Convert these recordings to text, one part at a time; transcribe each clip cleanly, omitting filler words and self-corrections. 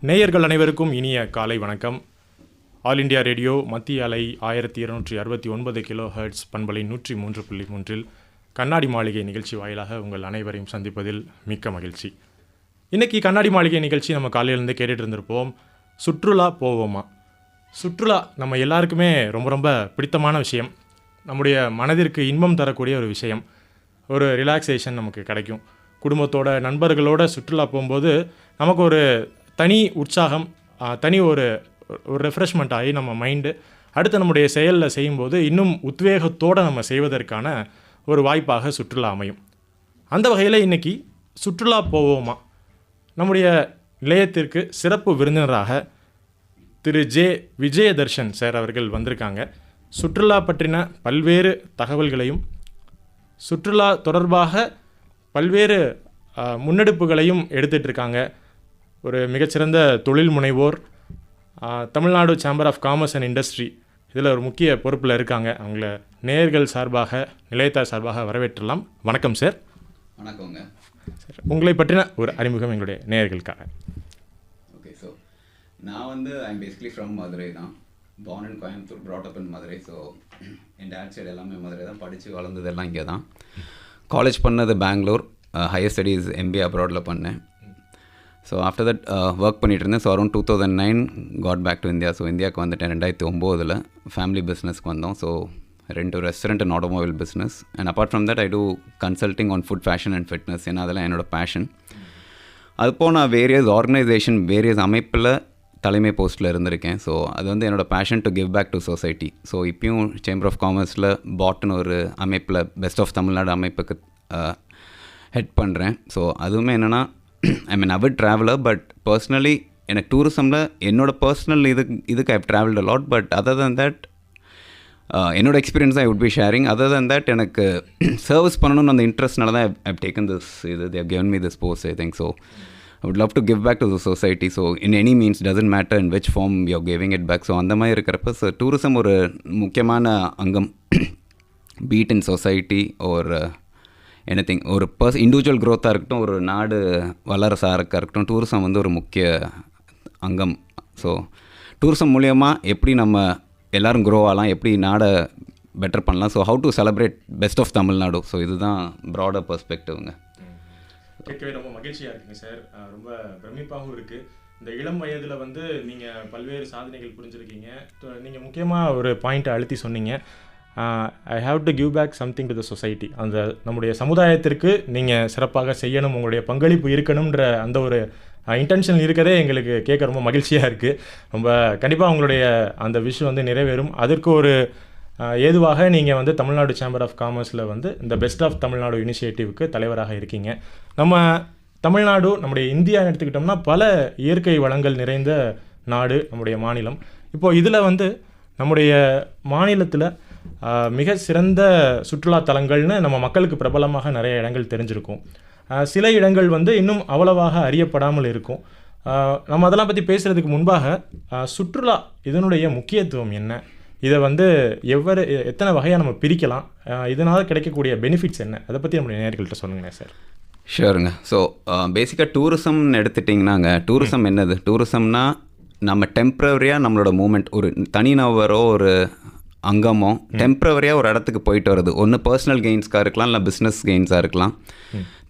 நேயர்கள் அனைவருக்கும் இனிய காலை வணக்கம். ஆல் இண்டியா ரேடியோ மத்திய அலை 1269 கிலோ ஹெர்ட்ஸ் பண்பலை 103.3 கண்ணாடி மாளிகை நிகழ்ச்சி வாயிலாக உங்கள் அனைவரையும் சந்திப்பதில் மிக்க மகிழ்ச்சி. இன்றைக்கி கண்ணாடி மாளிகை நிகழ்ச்சி நம்ம காலையிலேருந்து கேட்டுட்டு இருந்திருப்போம். சுற்றுலா போவோமா? சுற்றுலா நம்ம எல்லாருக்குமே ரொம்ப ரொம்ப பிடித்தமான விஷயம். நம்முடைய மனதிற்கு இன்பம் தரக்கூடிய ஒரு விஷயம். ஒரு ரிலாக்ஸேஷன் நமக்கு கிடைக்கும். குடும்பத்தோட நண்பர்களோட சுற்றுலா போகும்போது நமக்கு ஒரு தனி உற்சாகம், தனி ஒரு ரெஃப்ரெஷ்மெண்ட் ஆகி நம்ம மைண்டு அடுத்து நம்முடைய செயலில் செய்யும்போது இன்னும் உத்வேகத்தோடு நம்ம செய்வதற்கான ஒரு வாய்ப்பாக சுற்றுலா அமையும். அந்த வகையில் இன்றைக்கி சுற்றுலா போவோமா நம்முடைய நிலையத்திற்கு சிறப்பு விருந்தினராக திரு ஜே விஜயதர்ஷன் சார் அவர்கள் வந்திருக்காங்க. சுற்றுலா பற்றின பல்வேறு தகவல்களையும் சுற்றுலா தொடர்பாக பல்வேறு முன்னெடுப்புகளையும் எடுத்துகிட்டு இருக்காங்க. ஒரு மிகச்சிறந்த தொழில் முனைவோர், Tamil Nadu chamber of commerce and industry இதில் ஒரு முக்கிய பொறுப்பில் இருக்காங்க. அவங்கள நேயர்கள் சார்பாக, நிலையத்தார் சார்பாக வரவேற்றலாம். வணக்கம் சார். வணக்கங்க சார், உங்களை பற்றின ஒரு அறிமுகம் எங்களுடைய நேயர்களுக்காக. ஓகே, ஸோ நான் ஐம் பேசிக்லி ஃப்ரம் மதுரை தான். Born and Coimbatore, brought up in Madurai. So என் டேட் சைடு எல்லாமே மதுரை தான். படித்து வளர்ந்ததெல்லாம் இங்கே தான். காலேஜ் பண்ணது பெங்களூர், ஹையர் ஸ்டடீஸ் MBA அப்ராடில் பண்ணேன். ஸோ ஆஃப்டர் தட் ஒர்க் பண்ணிகிட்டு இருந்தேன். So around 2009 got back to India. So இந்தியாவுக்கு வந்துட்டேன் 2009 ஃபேமிலி பிஸ்னஸ்க்கு வந்தோம். So 2 restaurant and automobile business. And apart from that I two consulting on food, fashion and fitness. ஏன்னா அதெல்லாம் என்னோடய பேஷன். அதுப்போ நான் வேரியஸ் ஆர்கனைசேஷன், வேரியஸ் அமைப்பில் தலைமை போஸ்ட்டில் இருந்திருக்கேன். ஸோ அது என்னோடய passion to give back to society. So இப்பயும் சேம்பர் ஆஃப் காமர்ஸில் பாட்னு ஒரு அமைப்பில் பெஸ்ட் ஆஃப் தமிழ்நாடு அமைப்புக்கு ஹெட் பண்ணுறேன். ஸோ அதுவுமே என்னென்னா I mean avid traveller, but personally எனக்கு டூரிசமில் என்னோடய பர்சனல் இதுக்கு I travelled a lot. But other than that என்னோடய experience I would be sharing. Other than that எனக்கு சர்வீஸ் பண்ணணும்னு அந்த இன்ட்ரெஸ்ட்னால தான் I've taken this they have given me this post, I think. So I would love to give back to the society. So in any means, doesn't matter in which form you're giving it back. So அந்த மாதிரி இருக்கிறப்ப so tourism ஒரு முக்கியமான அங்கம், be it in society or anything. ஒரு individual க்ரோத்தாக இருக்கட்டும், ஒரு நாடு வளர சாரக்காக இருக்கட்டும், டூரிசம் ஒரு முக்கிய அங்கம். ஸோ டூரிசம் மூலியமாக எப்படி நம்ம எல்லோரும் க்ரோ ஆகலாம், எப்படி நாடை பெட்டர் பண்ணலாம். So how to celebrate best of Tamil Nadu. So இதுதான் ப்ராடர் பெர்ஸ்பெக்டிவ்ங்க. கேட்கவே ரொம்ப மகிழ்ச்சியாக இருக்குங்க சார். ரொம்ப பிரமிப்பாகவும் இருக்குது. இந்த இளம் வயதில் நீங்கள் பல்வேறு சாதனைகள் புரிஞ்சுருக்கீங்க. நீங்கள் முக்கியமாக ஒரு பாயிண்ட்டை அழுத்தி சொன்னீங்க, I have to give back something to the society. அந்த நம்முடைய சமுதாயத்திற்கு நீங்கள் சிறப்பாக செய்யணும், உங்களுடைய பங்களிப்பு இருக்கணுன்ற அந்த ஒரு இன்டென்ஷன் இருக்கதே எங்களுக்கு கேட்க ரொம்ப மகிழ்ச்சியாக இருக்குது. ரொம்ப கண்டிப்பாக உங்களுடைய அந்த விஷயம் நிறைவேறும். அதற்கு ஒரு ஏதுவாக நீங்கள் தமிழ்நாடு சேம்பர் ஆஃப் காமர்ஸில் இந்த பெஸ்ட் ஆஃப் தமிழ்நாடு இனிஷியேட்டிவ்க்கு தலைவராக இருக்கீங்க. நம்ம தமிழ்நாடு, நம்முடைய இந்தியா எடுத்துக்கிட்டோம்னா பல இயற்கை வளங்கள் நிறைந்த நாடு நம்முடைய மாநிலம். இப்போது இதில் நம்முடைய மாநிலத்தில் மிக சிறந்த சுற்றுலா தலங்கள்னு நம்ம மக்களுக்கு பிரபலமாக நிறைய இடங்கள் தெரிஞ்சிருக்கும். சில இடங்கள் இன்னும் அவ்வளவாக அறியப்படாமல் இருக்கும். நம்ம அதெல்லாம் பற்றி பேசுகிறதுக்கு முன்பாக சுற்றுலா இதனுடைய முக்கியத்துவம் என்ன, இதை எத்தனை வகையாக நம்ம பிரிக்கலாம், இதனால் கிடைக்கக்கூடிய பெனிஃபிட்ஸ் என்ன, அதை பற்றி நம்முடைய நேயர்கள்ட்ட சொல்லுங்கண்ணே சார். ஷூருங்க. ஸோ பேசிக்காக டூரிசம்னு எடுத்துட்டிங்கன்னாங்க, டூரிசம் என்னது? டூரிசம்னா நம்ம டெம்ப்ரவரியாக நம்மளோட மூமெண்ட், ஒரு தனிநபரோ ஒரு அங்கமோ டெம்ப்ரவரியாக ஒரு இடத்துக்கு போயிட்டு வருது. ஒன்று பர்சனல் கெயின்ஸ்க்காக இருக்கலாம், இல்லை பிஸ்னஸ் கெயின்ஸாக இருக்கலாம்.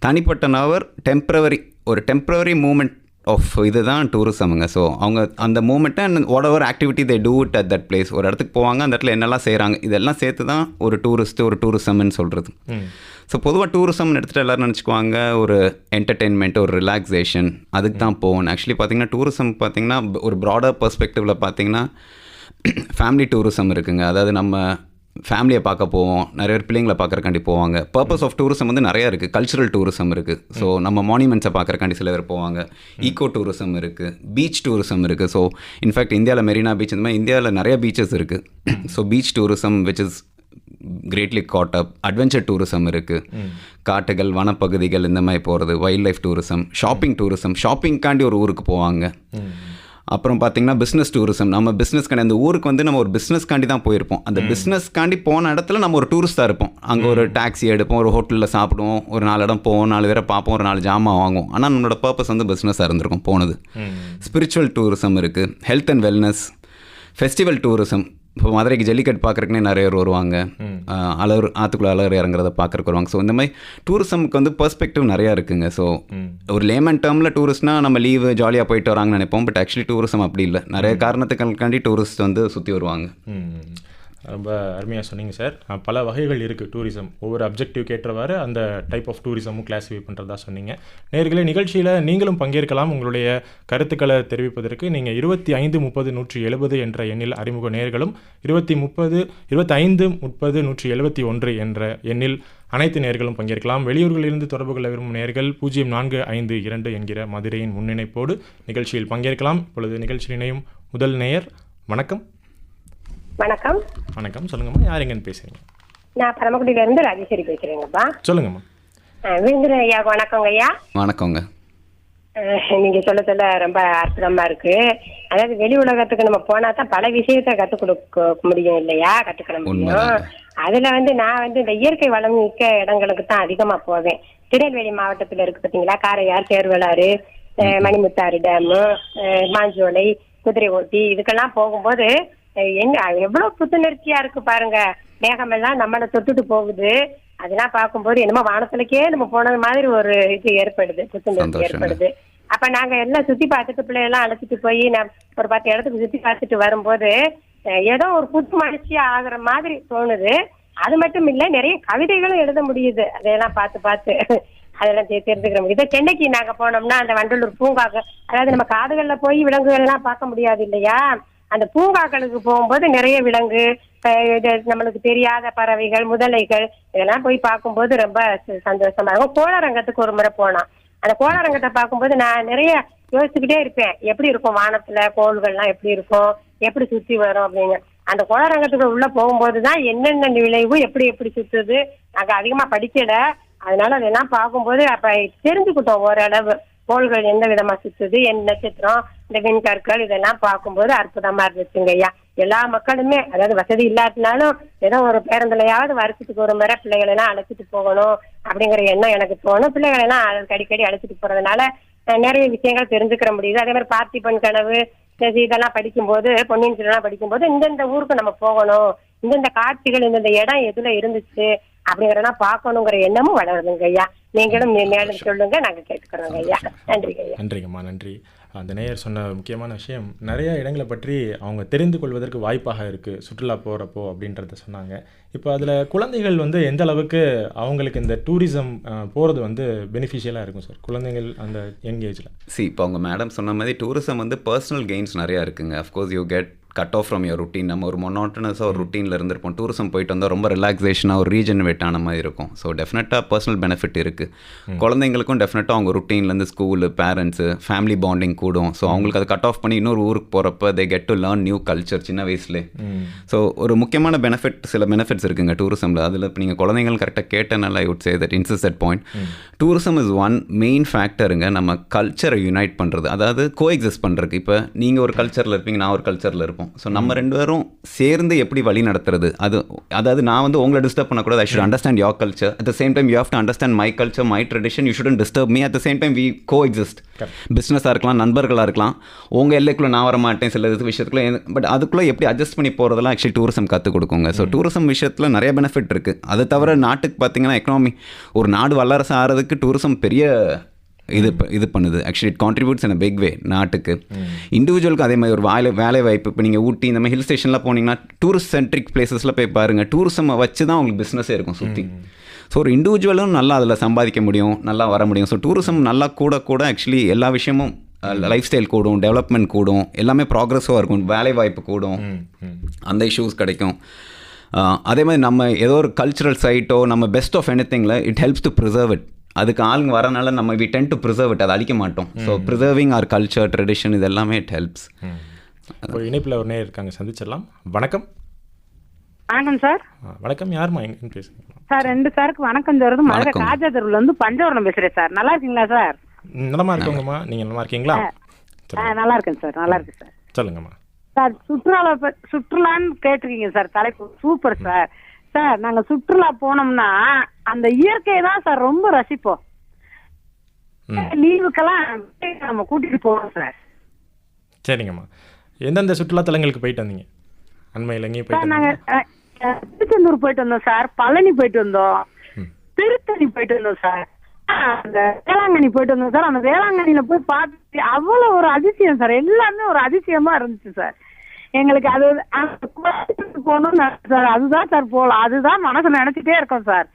தனிப்பட்ட நபர் ஒரு டெம்ப்ரவரி மூமெண்ட் ஆஃப் இதுதான் டூரிசமுங்க. ஸோ அவங்க அந்த மூமெண்ட்டை whatever activity they do it at that place, ஒரு இடத்துக்கு போவாங்க, அந்த இடத்துல என்னெல்லாம் செய்கிறாங்க, இதெல்லாம் சேர்த்து தான் ஒரு டூரிசம்னு சொல்கிறது. ஸோ பொதுவாக டூரிசம்னு எடுத்துகிட்டு எல்லோரும் நினச்சிக்குவாங்க ஒரு என்டர்டெயின்மெண்ட், ஒரு ரிலாக்ஸேஷன், அதுக்கு தான் போகணும். ஆக்சுவலி பார்த்திங்கன்னா டூரிசம் பார்த்திங்கன்னா ஒரு ப்ராடர் பெர்ஸ்பெக்டிவில் பார்த்திங்கன்னா ஃபேமிலி டூரிசம் இருக்குங்க. அதாவது நம்ம ஃபேமிலியை பார்க்க போவோம், நிறைய பேர் பிள்ளைங்களை பார்க்குறக்காண்டி போவாங்க. பர்பஸ் ஆஃப் டூரிசம் நிறையா இருக்குது. கல்ச்சுரல் டூரிசம் இருக்குது. ஸோ நம்ம மானுமெண்ட்ஸை பார்க்குறக்காண்டி சில பேர் போவாங்க. ஈகோ டூரிசம் இருக்குது, பீச் டூரிசம் இருக்குது. ஸோ இன்ஃபேக்ட் இந்தியாவில் மெரினா பீச், இந்த மாதிரி இந்தியாவில் நிறைய பீச்சஸ் இருக்குது. So beach tourism which is greatly caught up. Adventure tourism இருக்குது, காட்டுகள் வனப்பகுதிகள் இந்த மாதிரி போகிறது. Wild life tourism, shopping tourism, ஷாப்பிங்காண்டி ஒரு ஊருக்கு போவாங்க. அப்புறம் பார்த்தீங்கன்னா பிஸ்னஸ் டூரிசம். நம்ம பிஸ்னஸ்க்காண்டி அந்த ஊருக்கு வந்து நம்ம ஒரு பிஸ்னஸ்க்காண்டி தான் போயிருப்போம். அந்த பிஸ்னஸ்க்காண்டி போன இடத்துல நம்ம ஒரு டூரிஸ்ட்டாக இருப்போம். அங்கே ஒரு டாக்ஸி எடுப்போம், ஒரு ஹோட்டலில் சாப்பிடுவோம், ஒரு 4 இடம் போவோம், 4 பேரை பார்ப்போம், ஒரு 4 ஜாமான் வாங்குவோம். ஆனால் நம்மளோட பர்பஸ் வந்து பிஸ்னஸாக இருந்திருக்கும் போனது. ஸ்பிரிச்சுவல் டூரிசம் இருக்குது, health and wellness, festival tourism. இப்போ மதுரைக்கு ஜல்லிக்கட்டு பார்க்குறக்குனே நிறைய பேர் வருவாங்க, ஆற்றுக்குள்ளே அலர் இறங்குறத பார்க்குறக்கு வருவாங்க. ஸோ இந்த மாதிரி டூரிசமுக்கு வந்து பெர்ஸ்பெக்டிவ் நிறையா இருக்குங்க. ஸோ ஒரு லேமன் டேர்மில் டூரிஸ்ட்னால் நம்ம லீவு ஜாலியாக போயிட்டு வராங்கன்னு நினைப்போம். பட் ஆக்சுவலி டூரிசம் அப்படி இல்லை, நிறைய காரணத்துக்காண்டி டூரிஸ்ட் வந்து சுற்றி வருவாங்க. ரொம்ப அருமையாக சொன்னீங்க சார். பல வகைகள் இருக்குது டூரிசம், ஒவ்வொரு அப்ஜெக்டிவ் கேட்டவாறு அந்த டைப் ஆஃப் டூரிசமும் கிளாஸிஃபை பண்ணுறதா சொன்னீங்க. நேயர்களே, நிகழ்ச்சியில் நீங்களும் பங்கேற்கலாம். உங்களுடைய கருத்துக்களை தெரிவிப்பதற்கு நீங்கள் 2530-170 என்ற எண்ணில் அறிமுக நேயர்களும், 2530-171 என்ற எண்ணில் அனைத்து நேயர்களும் பங்கேற்கலாம். வெளியூர்களிலிருந்து தொடர்பு கொள்ள விரும்பும் நேயர்கள் 0452 என்கிற மதுரையின் முன்னிணைப்போடு நிகழ்ச்சியில் பங்கேற்கலாம். இப்பொழுது நிகழ்ச்சியில் இணையும் முதல் நேயர். வணக்கம். வணக்கம். வணக்கம், சொல்லுங்கம்மா. யார் எங்கன்னு பேசுறீங்க? நான் பரமக்குடியிலேருந்து ராஜேஸ்வரி பேசுறேங்கப்பா. சொல்லுங்கம்மா. விருந்தினர் ஐயா வணக்கங்க ஐயா. வணக்கங்க. நீங்க சொல்ல ரொம்ப அற்புதமா இருக்கு. அதாவது வெளி உலகத்துக்கு நம்ம போனா தான் பல விஷயத்த கற்றுக் கொடுக்க முடியும் இல்லையா, கற்றுக்கிற முடியும். அதுல வந்து நான் வந்து இந்த இயற்கை வளம் மிக்க இடங்களுக்கு தான் அதிகமா போவேன். திருநெல்வேலி மாவட்டத்துல இருக்கு பார்த்தீங்களா, காரையார், சேர்வலாறு, மணிமுத்தாறு டேமு, மாஞ்சோலை, குதிரை ஓட்டி, இதுக்கெல்லாம் போகும்போது என்ன எவ்வளவு புத்துணர்ச்சியா இருக்கு பாருங்க. மேகமெல்லாம் நம்மளை தொட்டுட்டு போகுது. அதெல்லாம் பார்க்கும்போது என்னமோ வானத்துலக்கே நம்ம போனது மாதிரி ஒரு இது ஏற்படுது, புத்துணர்ச்சி ஏற்படுது. அப்ப நாங்க எல்லாம் சுத்தி பார்த்துட்டு பிள்ளையெல்லாம் அழைச்சிட்டு போய் நான் ஒரு 10 இடத்துக்கு சுத்தி பார்த்துட்டு வரும்போது ஏதோ ஒரு புது மனுஷியா ஆகுற மாதிரி தோணுது. அது மட்டும் இல்ல, நிறைய கவிதைகளும் எழுத முடியுது அதையெல்லாம் பார்த்து அதெல்லாம் தெரிஞ்சுக்கிற முடியுது. சென்னைக்கு நாங்க போனோம்னா அந்த வண்டலூர் பூங்காக்கு, அதாவது நம்ம காடுகள்ல போய் விலங்குகள் எல்லாம் பார்க்க முடியாது இல்லையா, அந்த பூங்காக்களுக்கு போகும்போது நிறைய விலங்கு, நம்மளுக்கு தெரியாத பறவைகள், முதலைகள், இதெல்லாம் போய் பார்க்கும்போது ரொம்ப சந்தோஷமா இருக்கும். கோளரங்கத்துக்கு ஒரு முறை போனோம். அந்த கோளரங்கத்தை பார்க்கும்போது நான் நிறைய யோசிச்சுக்கிட்டே இருப்பேன், எப்படி இருக்கும் வானத்துல கோள்கள்லாம் எப்படி இருக்கும், எப்படி சுத்தி வரும் அப்படின்னு. அந்த கோளரங்கத்துக்கு உள்ள போகும்போதுதான் என்னென்ன விளைவு, எப்படி சுத்துது. நாங்க அதிகமா படிக்கல, அதனால அதெல்லாம் பார்க்கும்போது அப்ப தெரிஞ்சுக்கிட்டோம் ஓரளவு. கோள்கள் எந்த விதமா சுத்துது, என் நட்சத்திரம், இந்த விண்கற்கள், இதெல்லாம் பார்க்கும்போது அற்புதமா இருந்துச்சுங்க ஐயா. எல்லா மக்களுமே, அதாவது வசதி இல்லாட்டினாலும் ஏதோ ஒரு பேருந்துலையாவது வருஷத்துக்கு ஒரு முறை பிள்ளைகளை எல்லாம் அழைச்சிட்டு போகணும் அப்படிங்கிற எண்ணம் எனக்கு தோணும். பிள்ளைகளை எல்லாம் அடிக்கடி அழைச்சிட்டு போறதுனால நிறைய விஷயங்கள் தெரிஞ்சுக்கிற முடியுது. அதே மாதிரி பார்த்திபன் கனவு இதெல்லாம் படிக்கும்போது, பொன்னியின் செல்வன் படிக்கும்போது இந்தந்த ஊருக்கு நம்ம போகணும், இந்தந்த காட்சிகள், இந்தந்த இடம் எதுல இருந்துச்சு அப்படிங்கறதெல்லாம் பார்க்கணுங்கிற எண்ணமும் வளருதுங்க ஐயா. நீங்களும் மேலும் சொல்லுங்க, நாங்க கேட்டுக்கிறோங்க ஐயா. நன்றிங்க ஐயா. நன்றிங்கம்மா, நன்றி. அந்த நேயர் சொன்ன முக்கியமான விஷயம், நிறைய இடங்களை பற்றி அவங்க தெரிந்து கொள்வதற்கு வாய்ப்பாக இருக்குது சுற்றுலா போகிறப்போ அப்படின்றத சொன்னாங்க. இப்போ அதில் குழந்தைகள் வந்து எந்த அளவுக்கு அவங்களுக்கு இந்த டூரிசம் போகிறது வந்து பெனிஃபிஷியலாக இருக்கும் சார், குழந்தைகள் அந்த யங் ஏஜில்? இப்போ அவங்க மேடம் சொன்ன மாதிரி டூரிசம் வந்து பர்சனல் கெயின்ஸ் நிறையா இருக்குங்க. Of course you get cut off from your routine. நம்ம ஒரு மொனாட்டனஸாக ஒரு ருட்டீனில் இருந்திருப்போம். டூரிசம் போயிட்டு வந்தால் ரொம்ப ரிலாக்ஸேஷனாக ஒரு ரீஜெனரேட் ஆன மாதிரி இருக்கும். ஸோ டெஃபினட்டாக பர்சனல் பெனிஃபிட் இருக்குது. குழந்தைங்களுக்கும் டெஃபினட்டாக அவங்க ருட்டீன்லேருந்து ஸ்கூலு, பேரண்ட்ஸு, ஃபேமிலி பாண்டிங் கூடும். ஸோ அவங்களுக்கு அதை கட் ஆஃப் பண்ணி இன்னொரு ஊருக்கு போகிறப்ப they get to learn new culture சின்ன வயசுலே. ஸோ ஒரு முக்கியமான சில பெனிஃபிட்ஸ் இருக்குங்க டூரிசமில். அதில் இப்போ நீங்கள் குழந்தைங்கள் கரெக்டாக கேட்டனால I would say that insist that point. Tourism is one main ஃபேக்டருங்க நம்ம கல்ச்சரை யுனைட் பண்ணுறது, அதாவது கோஎக்ஸிஸ்ட் பண்ணுறதுக்கு. இப்போ நீங்கள் ஒரு கல்ச்சரில் இருப்பீங்க, நான் ஒரு கல்ச்சரில் இருப்போம். ஸோ நம்ம 2 பேரும் சேர்ந்து எப்படி வழி நடத்துறது, அதாவது நான் வந்து உங்களை டிஸ்டர்ப் பண்ணக்கூடாது. I should understand your culture. At the same time you have to understand my culture, my tradition. You shouldn't disturb me. At the same time we coexist. பிஸ்னஸாக இருக்கலாம், நண்பர்களாக இருக்கலாம். உங்கள் எல்லைக்குள்ளே நான் வர மாட்டேன் சில விஷயத்துக்குள்ள. பட் அதுக்குள்ளே எப்படி அட்ஜஸ்ட் பண்ணி போகிறதெல்லாம் ஆக்சுவலி டூரிசம் கற்றுக் கொடுக்குங்க. ஸோ டூரிசம் விஷயத்தில் நிறைய பெனிஃபிட் இருக்குது. அதை தவிர நாட்டுக்கு பார்த்தீங்கன்னா எக்கனாமி, ஒரு நாடு வல்லரசு ஆகிறதுக்கு டூரிசம் பெரிய இது பண்ணுது. Actually it contributes in a big way நாட்டுக்கு. இண்டிவிஜுவலுக்கு அதே மாதிரி ஒரு வேலை வாய்ப்பு. இப்போ நீங்கள் ஊட்டி இந்த மாதிரி ஹில் ஸ்டேஷன்லாம் போனீங்கன்னா டூரிஸ்ட் சென்ட்ரிக் பிளேசஸில் போய் பாருங்கள், டூரிசம் வச்சு தான் உங்களுக்கு பிஸ்னஸே இருக்கும் சுற்றி. ஸோ ஒரு இண்டிவிஜுவலும் நல்லா அதில் சம்பாதிக்க முடியும், நல்லா வர முடியும். ஸோ டூரிசம் நல்லா கூட ஆக்சுவலி எல்லா விஷயமும், லைஃப் ஸ்டைல் கூடும், டெவலப்மெண்ட் கூடும், எல்லாமே ப்ராக்ரெஸாக இருக்கும், வேலை வாய்ப்பு கூடும், அந்த இஷ்யூஸ் கிடைக்கும். அதே மாதிரி நம்ம ஏதோ ஒரு கல்ச்சுரல் சைட்டோ நம்ம பெஸ்ட் ஆஃப் எனிதிங்கில் it helps to preserve it. அதுக்கு ஆளுங்க வரனால நம்ம we tend to preserve it, அதை அழிக்க மாட்டோம். So preserving our culture, tradition, இது எல்லாமே இட் ஹெல்ப்ஸ். ஒரு இணைப்பில் ஒரு நேர் இருக்காங்க, சந்திச்சிடலாம். வணக்கம். வணக்கம் சார். வணக்கம், யாருமா எங்கன்னு பேசுறீங்க சார்? 2 சாருக்கு வணக்கம் சொல்றது. மதுரை காஜா தெருவில் வந்து பஞ்சவரணம் பேசுகிறேன் சார். நல்லா இருக்கீங்களா சார்? நலமா இருக்கோங்கம்மா, நீங்கள் நலமா இருக்கீங்களா? நல்லா இருக்கேன் சார், நல்லா இருக்கு சார். சொல்லுங்கம்மா. சார் சுற்றுலான்னு கேட்டிருக்கீங்க சார், தலைப்பு சூப்பர் சார். சார் நாங்க சுற்றுலா போனோம்னா அந்த இயற்கையை தான் சார் ரொம்ப ரசிப்போம். லீவுக்கெல்லாம் நம்ம கூட்டிட்டு போவோம் சார். சரிங்கம்மா. எந்தெந்த சுற்றுலா தலங்களுக்கு போயிட்டு வந்தீங்க அண்மையில்? எங்கேயும் சார் போயிட்டு நாங்க திருச்செந்தூர் போயிட்டு வந்தோம் சார், பழனி போயிட்டு வந்தோம், திருத்தணி போயிட்டு வந்தோம் சார், அந்த வேளாங்கண்ணி போயிட்டு வந்தோம் சார். அந்த வேளாங்கண்ணியில போய் பார்த்து அவ்வளவு ஒரு அதிசயம் சார், எல்லாமே ஒரு அதிசயமா இருந்துச்சு சார். எங்களுக்கு அது போகணும் சார், அதுதான் சார் போகலாம், அதுதான் மனசுல நினைச்சிட்டே இருக்கோம் சார்.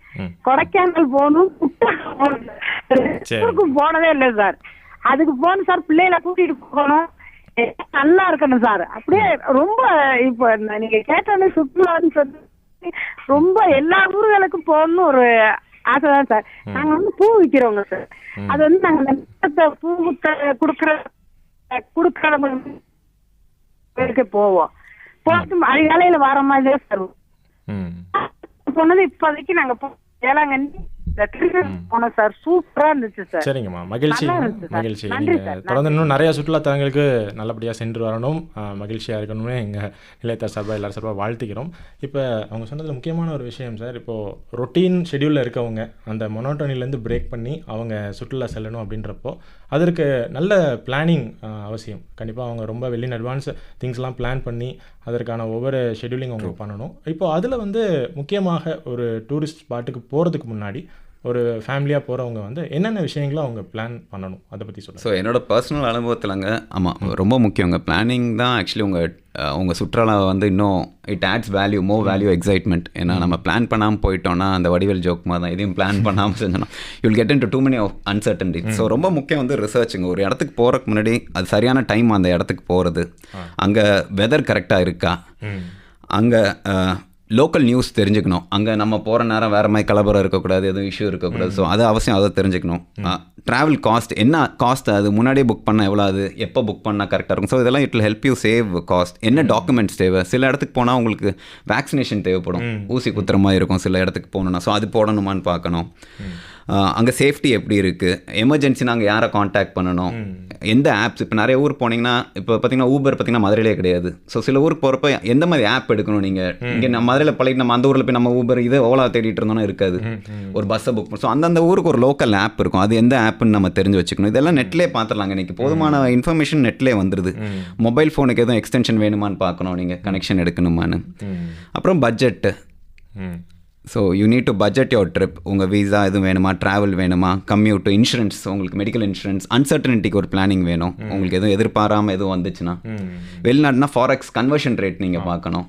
கொடைக்கானல் போகணும், குற்றாலம் போகணும், போனதே இல்லை சார். அதுக்கு போகணும் சார், பிள்ளைகளை கூட்டிட்டு போகணும், நல்லா இருக்கணும் சார். அப்படியே ரொம்ப இப்ப நீங்க கேட்டோன்னே சுற்றுலான்னு சொல்லி ரொம்ப எல்லா ஊர்களுக்கும் போகணும்னு ஒரு ஆசைதான் சார். நாங்க வந்து பூ விக்கிறோங்க சார். அது வந்து நாங்க பூ குடுக்கறவங்களுக்கு போவோம். போட்டு அதிகாலையில வர மாதிரியே சார் போனது. இப்போதைக்கு நாங்க வேளாங்கண்ணி போனோம் சார், சூப்பரா இருந்துச்சு சார். சரிங்கம்மா, மகிழ்ச்சி மகிழ்ச்சி. நீங்கள் தொடர்ந்து இன்னும் நிறைய சுற்றுலா தலங்களுக்கு நல்லபடியாக சென்று வரணும், மகிழ்ச்சியாக இருக்கணும்னு எங்கள் நிலையத்தார் சார்பாக எல்லாரும் சார்பாக வாழ்த்துக்கிறோம். இப்போ அவங்க சொன்னதில் முக்கியமான ஒரு விஷயம் சார், இப்போது ரொட்டீன் ஷெடியூலில் இருக்கவங்க அந்த மொனோட்டோனிலேருந்து பிரேக் பண்ணி அவங்க சுற்றுலா செல்லணும் அப்படின்றப்போ அதற்கு நல்ல பிளானிங் அவசியம். கண்டிப்பாக அவங்க ரொம்ப வெல் அட்வான்ஸ் திங்ஸ்லாம் பிளான் பண்ணி அதற்கான ஒவ்வொரு ஷெடியூலிங் அவங்க பண்ணணும். இப்போது அதில் வந்து முக்கியமாக ஒரு டூரிஸ்ட் ஸ்பாட்டுக்கு போகிறதுக்கு முன்னாடி ஒரு ஃபேமிலியாக போகிறவங்க வந்து என்னென்ன விஷயங்களை அவங்க பிளான் பண்ணணும், அதை பற்றி சொல்லுங்கள். ஸோ என்னோடய பர்சனல் அனுபவத்தில்ங்க, ஆமாம் ரொம்ப முக்கியங்க. பிளானிங் தான் ஆக்சுவலி உங்கள் சுற்றுலா வந்து இன்னும் it adds value, more value, excitement. ஏன்னா நம்ம பிளான் பண்ணாமல் போயிட்டோம்னா அந்த வடிவேல் ஜோக் மாதிரி தான், இதையும் பிளான் பண்ணாமல் செஞ்சோன்னா you'll get into too many of uncertainty. So ரொம்ப முக்கியம் வந்து ரிசர்ச்சுங்க. ஒரு இடத்துக்கு போகிறதுக்கு முன்னாடி அது சரியான டைம் அந்த இடத்துக்கு போகிறது, அங்கே வெதர் கரெக்டாக இருக்கா, அங்கே லோக்கல் நியூஸ் தெரிஞ்சுக்கணும். அங்கே நம்ம போகிற நேரம் வேறு மாதிரி கலவரம் இருக்கக்கூடாது, எதுவும் இஷ்யூ இருக்கக்கூடாது. ஸோ அது அவசியம், அதை தெரிஞ்சுக்கணும். ட்ராவல் காஸ்ட் என்ன காஸ்ட், அது முன்னாடியே புக் பண்ணால் எவ்வளோ, அது எப்போ புக் பண்ணால் கரெக்டாக இருக்கும். ஸோ இதெல்லாம் it will help you save cost. என்ன டாக்குமெண்ட்ஸ் தேவை, சில இடத்துக்கு போனால் உங்களுக்கு வேக்சினேஷன் தேவைப்படும், ஊசி குத்துற மாதிரி இருக்கும் சில இடத்துக்கு போகணுன்னா. ஸோ அது போடணுமான்னு பார்க்கணும். அங்கே சேஃப்டி எப்படி இருக்குது, எமர்ஜென்சி நாங்கள் யாரை காண்டாக்ட் பண்ணணும், எந்த ஆப்ஸ். இப்போ நிறைய ஊர் போனீங்கன்னா, இப்போ பார்த்தீங்கன்னா ஊபர் பார்த்தீங்கன்னா மதுரையிலே கிடையாது. ஸோ சில ஊருக்கு போகிறப்ப எந்த மாதிரி ஆப் எடுக்கணும் நீங்கள். இங்கே நம்ம மதுரையில் பழகிட்டு நம்ம அந்த ஊரில் போய் நம்ம ஊபர் இது ஓலா தேடிட்டு இருந்தோம்னா இருக்காது, ஒரு பஸ்ஸை புக் பண்ணணும். ஸோ அந்தந்த ஊருக்கு ஒரு லோக்கல் ஆப் இருக்கும், அது எந்த ஆப்னு நம்ம தெரிஞ்சு வச்சுக்கணும். இதெல்லாம் நெட்லேயே பார்த்துடலாங்க. இன்றைக்கி போதுமான இன்ஃபர்மேஷன் நெட்லேயே வந்துடுது. மொபைல் ஃபோனுக்கு எதுவும் எக்ஸ்டென்ஷன் வேணுமான்னு பார்க்கணும், நீங்கள் கனெக்ஷன் எடுக்கணுமான்னு. அப்புறம் budget. So you need to budget your trip. உங்கள் வீசா எதுவும் வேணுமா, ட்ராவல் வேணுமா, கம்யூட், இன்சூரன்ஸ், உங்களுக்கு மெடிக்கல் இன்சூரன்ஸ், அன்சர்டனிட்டிக்கு ஒரு பிளானிங் வேணும். உங்களுக்கு எதுவும் எதிர்பாராமல் எதுவும் வந்துச்சுன்னா, வெளிநாடுனா ஃபாரெக்ஸ் கன்வர்ஷன் ரேட் நீங்கள் பார்க்கணும்.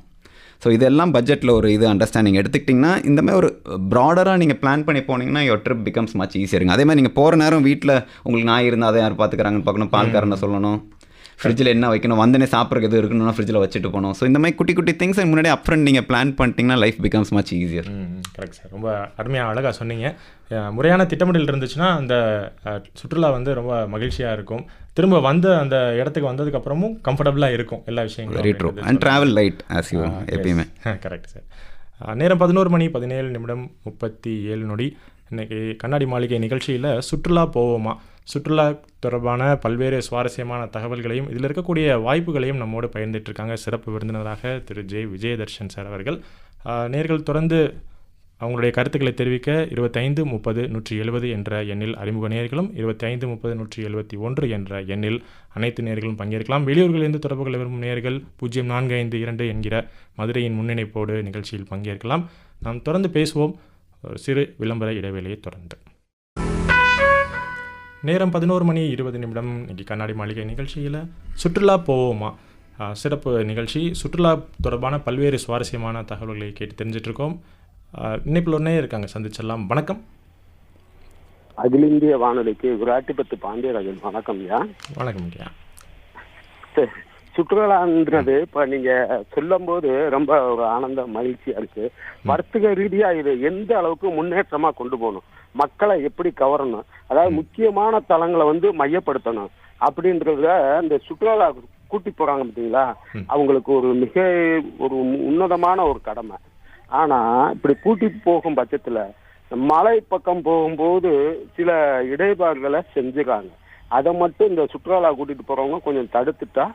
ஸோ இதெல்லாம் பட்ஜெட்டில் ஒரு இது அண்டர்ஸ்டாண்டிங் எடுத்துக்கிட்டிங்கன்னா இந்த மாதிரி ஒரு ப்ராடராக நீங்கள் பிளான் பண்ணி போனீங்கன்னா யுவர் ட்ரிப் பிகம்ஸ் மச் ஈஸியருங்க. அதே மாதிரி நீங்கள் போகிற நேரம் வீட்டில் உங்களுக்கு நாய் இருந்தால் அதை யார் பார்த்துக்கிறாங்கன்னு பார்க்கணும், பால்காரனை சொல்லணும், ஃப்ரிட்ஜில் என்ன வைக்கணும், வந்தனே சாப்பிட்றதுக்கு எது இருக்கணும்னா ஃப்ரிட்ஜில் வச்சுட்டு போகணும். ஸோ இந்த மாதிரி குட்டி குட்டி திங்ஸ் முன்னாடி அப்ஃப்ரண்ட் நீங்கள் பிளான் பண்ணிட்டீங்கன்னா life becomes much easier. Correct sir, ரொம்ப அருமையாக அழகாக சொன்னீங்க. முறையான திட்டமிடல் இருந்துச்சுன்னா அந்த சுற்றுலா வந்து ரொம்ப மகிழ்ச்சியாக இருக்கும். திரும்ப வந்து அந்த இடத்துக்கு வந்ததுக்கப்புறமும் கம்ஃபர்டபுளாக இருக்கும் எல்லா விஷயங்களும். Very true. And travel light as you எப்பயுமே. Correct sir. நேரம் 11:17 இன்றைக்கி கண்ணாடி மாளிகை நிகழ்ச்சியில் சுற்றுலா போவோமா, சுற்றுலா தொடர்பான பல்வேறு சுவாரஸ்யமான தகவல்களையும் இதில் இருக்கக்கூடிய வாய்ப்புகளையும் நம்மோடு பகிர்ந்துட்டுருக்காங்க சிறப்பு விருந்தினராக திரு விஜயதர்ஷன் சார் அவர்கள். நேர்கள் தொடர்ந்து அவங்களுடைய கருத்துக்களை தெரிவிக்க 2530-170 என்ற எண்ணில் அறிமுக நேர்களும் 2530-171 என்ற எண்ணில் அனைத்து நேர்களும் பங்கேற்கலாம். வெளியூர்களிலிருந்து தொடர்பு கொள்ள விரும்பும் நேர்கள் 0452 என்கிற மதுரையின் முன்னிணைப்போடு நிகழ்ச்சியில் பங்கேற்கலாம். நாம் தொடர்ந்து பேசுவோம் ஒரு சிறு விளம்பர இடைவேளையை தொடர்ந்து. நேரம் 11:20 இன்றைக்கி கண்ணாடி மாளிகை நிகழ்ச்சியில் சுற்றுலா போவோமா சிறப்பு நிகழ்ச்சி. சுற்றுலா தொடர்பான பல்வேறு சுவாரஸ்யமான தகவல்களை கேட்டு தெரிஞ்சிட்ருக்கோம். இணைப்பில் ஒன்றே இருக்காங்க, சந்திச்சிடலாம். வணக்கம். அகில இந்திய வானொலிக்கு விராட்டிபத்து பாண்டியராஜன். வணக்கம் ஐயா. வணக்கம் ஐயா. சுற்றுலான்றது இப்போ நீங்கள் சொல்லும் போது ரொம்ப ஒரு ஆனந்த மகிழ்ச்சியாக இருக்குது. வர்த்தக ரீதியாக இது எந்த அளவுக்கு முன்னேற்றமாக கொண்டு போகணும், மக்களை எப்படி கவரணும், அதாவது முக்கியமான தலங்களை வந்து மையப்படுத்தணும் அப்படின்றத இந்த சுற்றுலா கூட்டி போகிறாங்க பார்த்தீங்களா, அவங்களுக்கு ஒரு மிக ஒரு உன்னதமான ஒரு கடமை. ஆனால் இப்படி கூட்டி போகும் பட்சத்தில் மலை பக்கம் போகும்போது சில இடைபாடுகளை செஞ்சுறாங்க. அதை மட்டும் இந்த சுற்றுலா கூட்டிட்டு போறவங்க கொஞ்சம் தடுத்துட்டா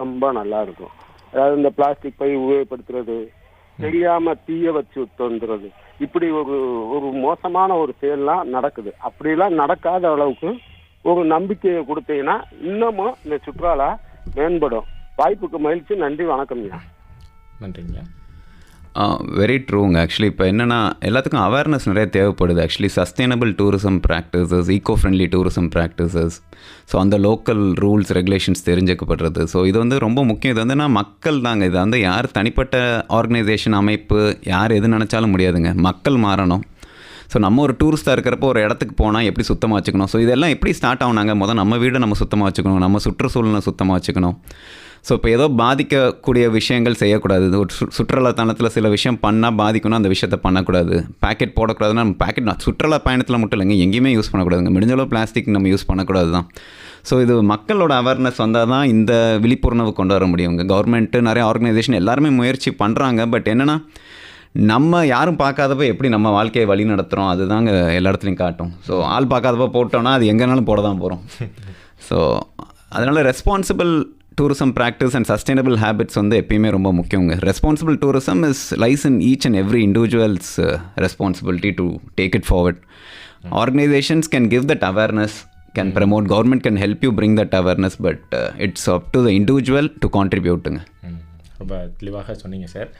ரொம்ப நல்லா இருக்கும். அதாவது இந்த பிளாஸ்டிக் பை உபயோகப்படுத்துறது, தெரியாம தீய வச்சு தோன்றது, இப்படி ஒரு மோசமான ஒரு செயல்லாம் நடக்குது. அப்படிலாம் நடக்காத அளவுக்கு ஒரு நம்பிக்கையை கொடுத்தீங்கன்னா இன்னமும் இந்த சுற்றுலா மேம்படும். வாய்ப்புக்கு மகிழ்ச்சி. நன்றி, வணக்கம்யா. நன்றிங்க. வெரி ட்ரூங்க. ஆக்சுவலி இப்போ என்னென்னா எல்லாத்துக்கும் அவேர்னஸ் நிறைய தேவைப்படுது. Actually sustainable tourism practices, eco friendly tourism practices, so அந்த லோக்கல் ரூல்ஸ் ரெகுலேஷன்ஸ் தெரிஞ்சுக்கப்படுறது. ஸோ இது வந்து ரொம்ப முக்கியம். இது வந்து மக்கள் தாங்க. இது வந்து யார் தனிப்பட்ட ஆர்கனைசேஷன் அமைப்பு யார் எது நினச்சாலும் முடியாதுங்க. மக்கள் மாறணும். ஸோ நம்ம ஒரு டூரிஸ்ட்டாக இருக்கிறப்போ ஒரு இடத்துக்கு போனால் எப்படி சுத்தமாக வச்சுக்கணும், ஸோ இதெல்லாம் எப்படி ஸ்டார்ட் ஆகுனாங்க, முதல் நம்ம வீடை நம்ம சுத்தமாக வச்சுக்கணும், நம்ம சுற்றுச்சூழலை சுத்தமாக வச்சுக்கணும். ஸோ இப்போ ஏதோ பாதிக்கக்கூடிய விஷயங்கள் செய்யக்கூடாது. ஒரு சுற்றுலா தளத்தில் சில விஷயம் பண்ணால் பாதிக்கணும், அந்த விஷயத்தை பண்ணக்கூடாது. பேக்கெட் போடக்கூடாதுன்னா நம்ம பேக்கெட் சுற்றுலா பயணத்தில் மட்டும் இல்லைங்க, எங்கேயுமே யூஸ் பண்ணக்கூடாதுங்க. முடிஞ்சளவு பிளாஸ்டிக் நம்ம யூஸ் பண்ணக்கூடாது தான். ஸோ இது மக்களோட அவேர்னஸ் வந்தால் தான் இந்த விழிப்புணர்வு கொண்டு வர முடியுங்க. கவர்மெண்ட்டு நிறைய ஆர்கனைசேஷன் எல்லாருமே முயற்சி பண்ணுறாங்க. பட் என்னென்னா நம்ம யாரும் பார்க்காதப்போ எப்படி நம்ம வாழ்க்கையை வழி நடத்துகிறோம் அதுதாங்க எல்லா இடத்துலையும் காட்டும். ஸோ ஆள் பார்க்காதப்போ போட்டோன்னா அது எங்கேனாலும் போட தான் போகிறோம். ஸோ அதனால் responsible tourism practice and sustainable habits வந்து எப்பயுமே ரொம்ப முக்கியங்க. Responsible tourism is lies in each and every individuals responsibility to take it forward. Organizations can give that awareness, can promote, government can help you bring that awareness, but it's up to the individual to contribute. ரொம்ப தெளிவாக சொன்னீங்க sir.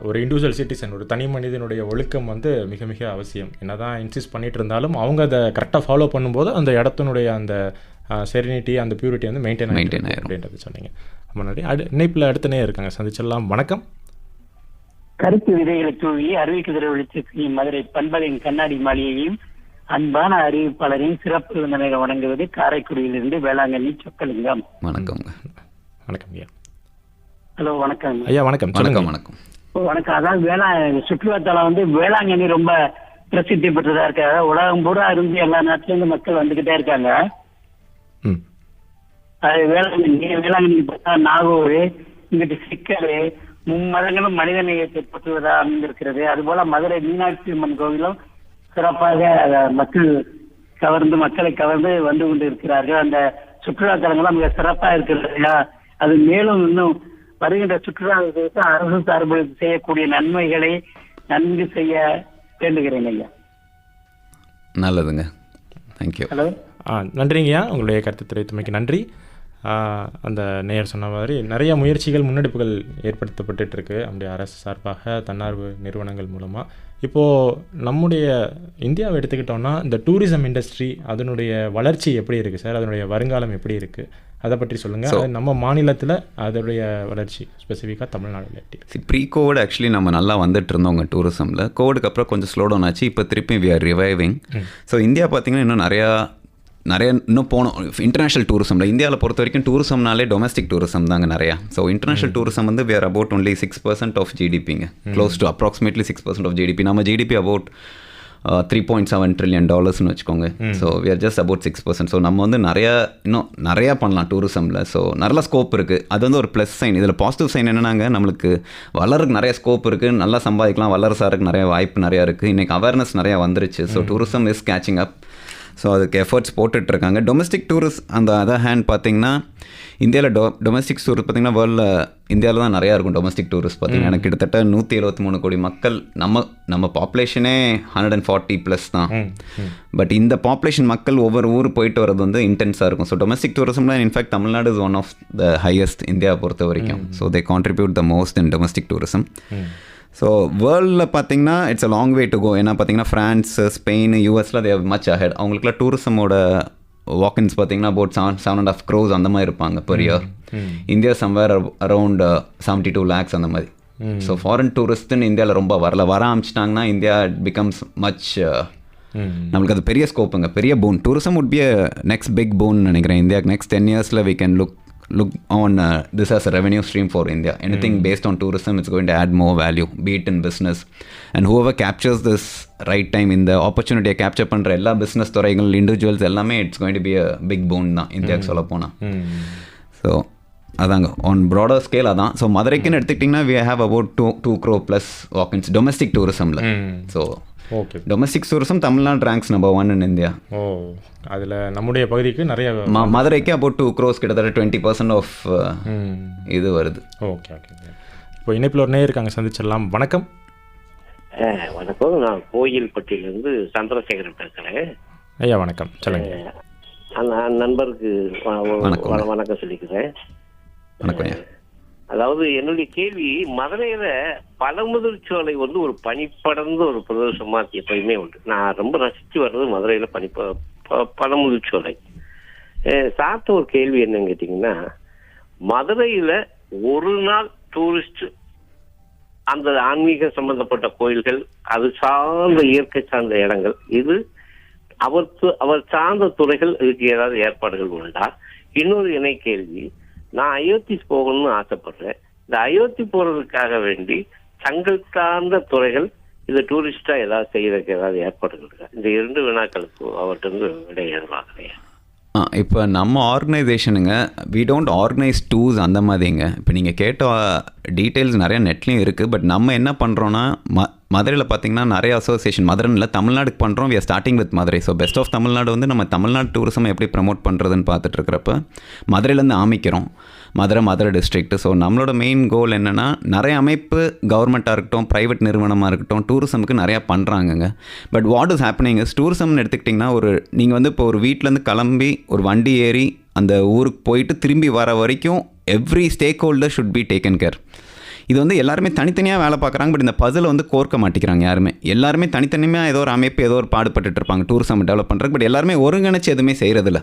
ஒரு individual citizen, ஒரு தனி மனிதனுடைய ஒழுக்கம் வந்து மிக மிக அவசியம். என்ன தான் இன்சிஸ்ட் பண்ணிகிட்டு இருந்தாலும் அவங்க அதை கரெக்டாக ஃபாலோ பண்ணும்போது அந்த இடத்தினுடைய அந்த செரினிட்டி, அந்த பியூரிட்டி வந்து மெயின்டைன் ஆகிடும் அப்படின்றது சொன்னீங்க. முன்னாடி இணைப்பில் அடுத்தனே இருக்காங்க, சந்திச்சிடலாம். வணக்கம். கருத்து விதைகளை தூவி அறிவிக்குதிரை ஒழிச்சு மதுரை பண்பலின் கண்ணாடி மாளிகையும் அன்பான அறிவிப்பாளரையும் சிறப்பு விருந்தினரை வழங்குவது காரைக்குடியிலிருந்து வேளாங்கண்ணி சொக்கலிங்கம். வணக்கம். வணக்கம் ஐயா. ஹலோ, வணக்கம் ஐயா. வணக்கம். வணக்கம். வணக்கம். வணக்கம். அதாவது சுற்றுலாத்தலம் வந்து வேளாங்கண்ணி ரொம்ப பிரசித்தி பெற்றதா இருக்காங்க. உலகம் பூரா இருந்து எல்லா நாட்டில இருந்து மக்கள் வந்துகிட்டே இருக்காங்க. அது வேளாங்கண்ணி பார்த்தா நாகூர், இங்கிட்டு சிக்கல், மும்மதங்களும் மனித நேயத்தை பற்றுவதா அமைந்திருக்கிறது. அதுபோல மதுரை மீனாட்சி அம்மன் கோவிலும் சிறப்பாக மக்களை கவர்ந்து வந்து கொண்டு இருக்கிறார்கள். அந்த சுற்றுலா தலங்களும் மிக சிறப்பா இருக்கிறது. அது மேலும் இன்னும் வருகின்ற சுற்றுலாவுக்கு அரசு சார்பில் செய்யக்கூடிய நன்மைகளை நன்கு செய்ய வேண்டுகிறேன் ஐயா. நல்லதுங்க. தேங்க்யூ. ஹலோ. நன்றிங்கய்யா, உங்களுடைய கருத்து தெரிவித்தமைக்கு நன்றி. அந்த நேயர் சொன்ன மாதிரி நிறைய முயற்சிகள், முன்னெடுப்புகள் ஏற்படுத்தப்பட்டு இருக்கு நம்முடைய அரசு சார்பாக, தன்னார்வ நிறுவனங்கள் மூலமாக. இப்போது நம்முடைய இந்தியாவை எடுத்துக்கிட்டோம்னா இந்த டூரிசம் இண்டஸ்ட்ரி அதனுடைய வளர்ச்சி எப்படி இருக்குது சார்? அதனுடைய வருங்காலம் எப்படி இருக்குது? அதை பற்றி சொல்லுங்கள். நம்ம மாநிலத்தில் அதோடைய வளர்ச்சி ஸ்பெசிஃபிக்காக தமிழ்நாடு ப்ரீ கோவிட் ஆக்சுவலி நம்ம நல்லா வந்துட்டு இருந்தோங்க டூரிசமில். கோவிடுக்கு அப்புறம் கொஞ்சம் ஸ்லோ டவுன் ஆச்சு. இப்போ திருப்பி we are reviving. So India பார்த்திங்கன்னா இன்னும் நிறைய இன்னும் போனோம். இன்டர்நேஷ்னல் டூரிசமில் இந்தியாவில் பொறுத்த வரைக்கும் டூரிசம்னாலே டொமஸ்டிக் டூரிசம் தாங்க நிறையா. ஸோ இன்டர்நேஷ்னல் டூரிசம் வந்து we are about only 6% of GDPங்க, close to approximately 6% of GDP. நம்ம ஜிடிபி அபவுட் $3.7 trillion வச்சுக்கோங்க. So we are just about 6%. So நம்ம வந்து இன்னும் நிறையா பண்ணலாம் டூரிசமில். ஸோ நல்ல ஸ்கோப் இருக்குது. அது வந்து ஒரு ப்ளஸ் சைன். இதில் பாசிட்டிவ் சைன் என்னன்னாங்க, நம்மளுக்கு வளருக்கு நிறைய ஸ்கோப் இருக்குது, நல்லா சம்பாதிக்கலாம், வளரசாருக்கு நிறைய வாய்ப்பு நிறையா இருக்குது. இன்றைக்கி அவேர்னஸ் நிறையா வந்துருச்சு. So tourism is catching up. So அதுக்கு எஃபர்ட்ஸ் போட்டுட்ருக்காங்க. டொமஸ்டிக் டூரிஸ்ட் அந்த அதர் ஹேண்ட் பார்த்திங்கன்னா இந்தியாவில் டொமஸ்டிக் டூரிஸ்ட் பார்த்திங்கன்னா வேர்ல்டில் இந்தியாவில் தான் நிறையா இருக்கும். டொமஸ்டிக் டூரிஸ்ட் பார்த்திங்கன்னா எனக்கு கிட்டத்தட்ட 173 கோடி மக்கள். நம்ம பாப்புலேஷனே 140+ தான். பட் இந்த பாப்புலேஷன் மக்கள் ஒவ்வொரு ஊர் போயிட்டு வர்றது வந்து இன்டென்ஸாக இருக்கும். ஸோ டொமஸ்டிக் டூரிசம்ல in fact Tamil Nadu is one of the highest இந்தியாவை பொறுத்த வரைக்கும். So they contribute the most in domestic tourism. So வேர்ல்டில் பார்த்தீங்கன்னா it's a long way to go. ஏன்னா பார்த்தீங்கன்னா ஃப்ரான்ஸ், ஸ்பெயின், யூஎஸில் தே ஹவ் மச் அஹெட். அவங்களுக்குலாம் டூரிசமோட வாக்கின்ஸ் பார்த்தீங்கன்னா அபவுட் 7.5 crores அந்த மாதிரி இருப்பாங்க per year. India somewhere around 72 lakhs அந்த மாதிரி. ஸோ ஃபாரின் டூரிஸ்ட்டுன்னு இந்தியாவில் ரொம்ப வர ஆரம்பிச்சிட்டாங்கன்னா இந்தியா பிகம்ஸ் மச், நம்மளுக்கு அது பெரிய ஸ்கோப்புங்க, பெரிய phone. Tourism would be a next big boon நினைக்கிறேன் இந்தியாவுக்கு. next 10 yearsல we can look on this as a revenue stream for India. Anything based on tourism, it's going to add more value, be it in business. And whoever captures this right time in the opportunity capture பண்ற எல்லா business துறைகள், individuals எல்லாமே it's going to be a big boon தான் இந்தியாவுக்கு சொல்ல போனால். So அதாங்க on broader scale அதான். ஸோ மதுரைக்குன்னு எடுத்துக்கிட்டிங்கன்னா we have about 2 crore plus walk-ins domestic tourismல. So okay. Domestic tourism Tamil Nadu ranks number 1 in India. Oh, அதில் நம்முடைய பகுதிக்கு நிறைய மதுரைக்கு about 2 crores கிட்டத்தட்ட 20% ஆஃப் இது வருது. Okay okay. இப்போ இணைப்பில் ஒரு நேயர் இருக்காங்க, சந்திச்சிடலாம். வணக்கம். வணக்கம், நான் கோயில்பட்டியிலிருந்து சந்திரசேகரன் பேசுகிறேன். ஐயா வணக்கம், சொல்லுங்க. நண்பருக்கு வணக்கம் சொல்லிக்கிறேன். வணக்கம். அதாவது என்னுடைய கேள்வி, மதுரையில பழமுதிர்ச்சோலை வந்து ஒரு பனிப்படர்ந்த ஒரு பிரதேசமா எப்பயுமே உண்டு. நான் ரொம்ப ரசிச்சு வர்றது மதுரையில பழமுதிர்ச்சோலை. சார்த்த ஒரு கேள்வி என்னன்னு கேட்டீங்கன்னா, மதுரையில ஒரு நாள் டூரிஸ்ட் அந்த ஆன்மீக சம்பந்தப்பட்ட கோயில்கள், அது சார்ந்த இயற்கை சார்ந்த இடங்கள், இது அவர் சார்ந்த துறைகள், இதுக்கு ஏதாவது ஏற்பாடுகள் உண்டா? இன்னொரு இணை கேள்வி, நான் அயோத்தி போகணும்னு ஆசைப்படுறேன். இந்த அயோத்தி போறதுக்காக வேண்டி தங்கள் சார்ந்த துறைகள் இது டூரிஸ்டா ஏதாவது செய்யறதுக்கு ஏதாவது ஏற்பாடுகள் இருக்கா? இந்த 2 வினாக்களுக்கு அவர்கிட்ட இருந்து விடை எதிர்பார்க்குறேன். இப்போ நம்ம ஆர்கனைசேஷனுங்க, வி டோன்ட் ஆர்கனைஸ் டூர்ஸ் அந்த மாதிரிங்க. இப்போ நீங்கள் கேட்ட டீட்டெயில்ஸ் நிறையா நெட்லேயும் இருக்குது. பட் நம்ம என்ன பண்ணுறோன்னா, மதுரையில் பார்த்திங்கன்னா நிறைய அசோசியேஷன், மதுரையில் தமிழ்நாடுக்கு பண்ணுறோம். We are starting with Madurai. So best of Tamil Nadu வந்து நம்ம தமிழ்நாடு டூரிசம் எப்படி ப்ரமோட் பண்ணுறதுன்னு பார்த்துட்டு இருக்கிறப்ப மதுரையிலேருந்து ஆரம்பிக்கிறோம். மதுரை டிஸ்ட்ரிக்ட். ஸோ நம்மளோட மெயின் கோல் என்னென்னா, நிறைய அமைப்பு கவர்மெண்ட்டாக இருக்கட்டும், ப்ரைவேட் நிறுவனமாக இருக்கட்டும், டூரிசமுக்கு நிறையா பண்ணுறாங்கங்க. But what is happening is, டூரிசம்னு எடுத்துக்கிட்டிங்கன்னா, நீங்கள் வந்து இப்போ ஒரு வீட்டிலேருந்து கிளம்பி ஒரு வண்டி ஏறி அந்த ஊருக்கு போயிட்டு திரும்பி வர வரைக்கும் every stakeholder should be taken care. இது வந்து எல்லாருமே தனித்தனியாக வேலை பார்க்குறாங்க. பட் இந்த பசில் வந்து கோர்க்க மாட்டேங்கிறாங்க யாருமே. எல்லாருமே தனித்தனியாக ஏதோ ஒரு அமைப்பு, ஏதோ ஒரு பாடுபட்டு இருப்பாங்க டூரிசம் டெவலப் பண்ணுறதுக்கு. பட் எல்லாருமே ஒருங்கிணைச்சு எதுவுமே செய்கிறதில்ல.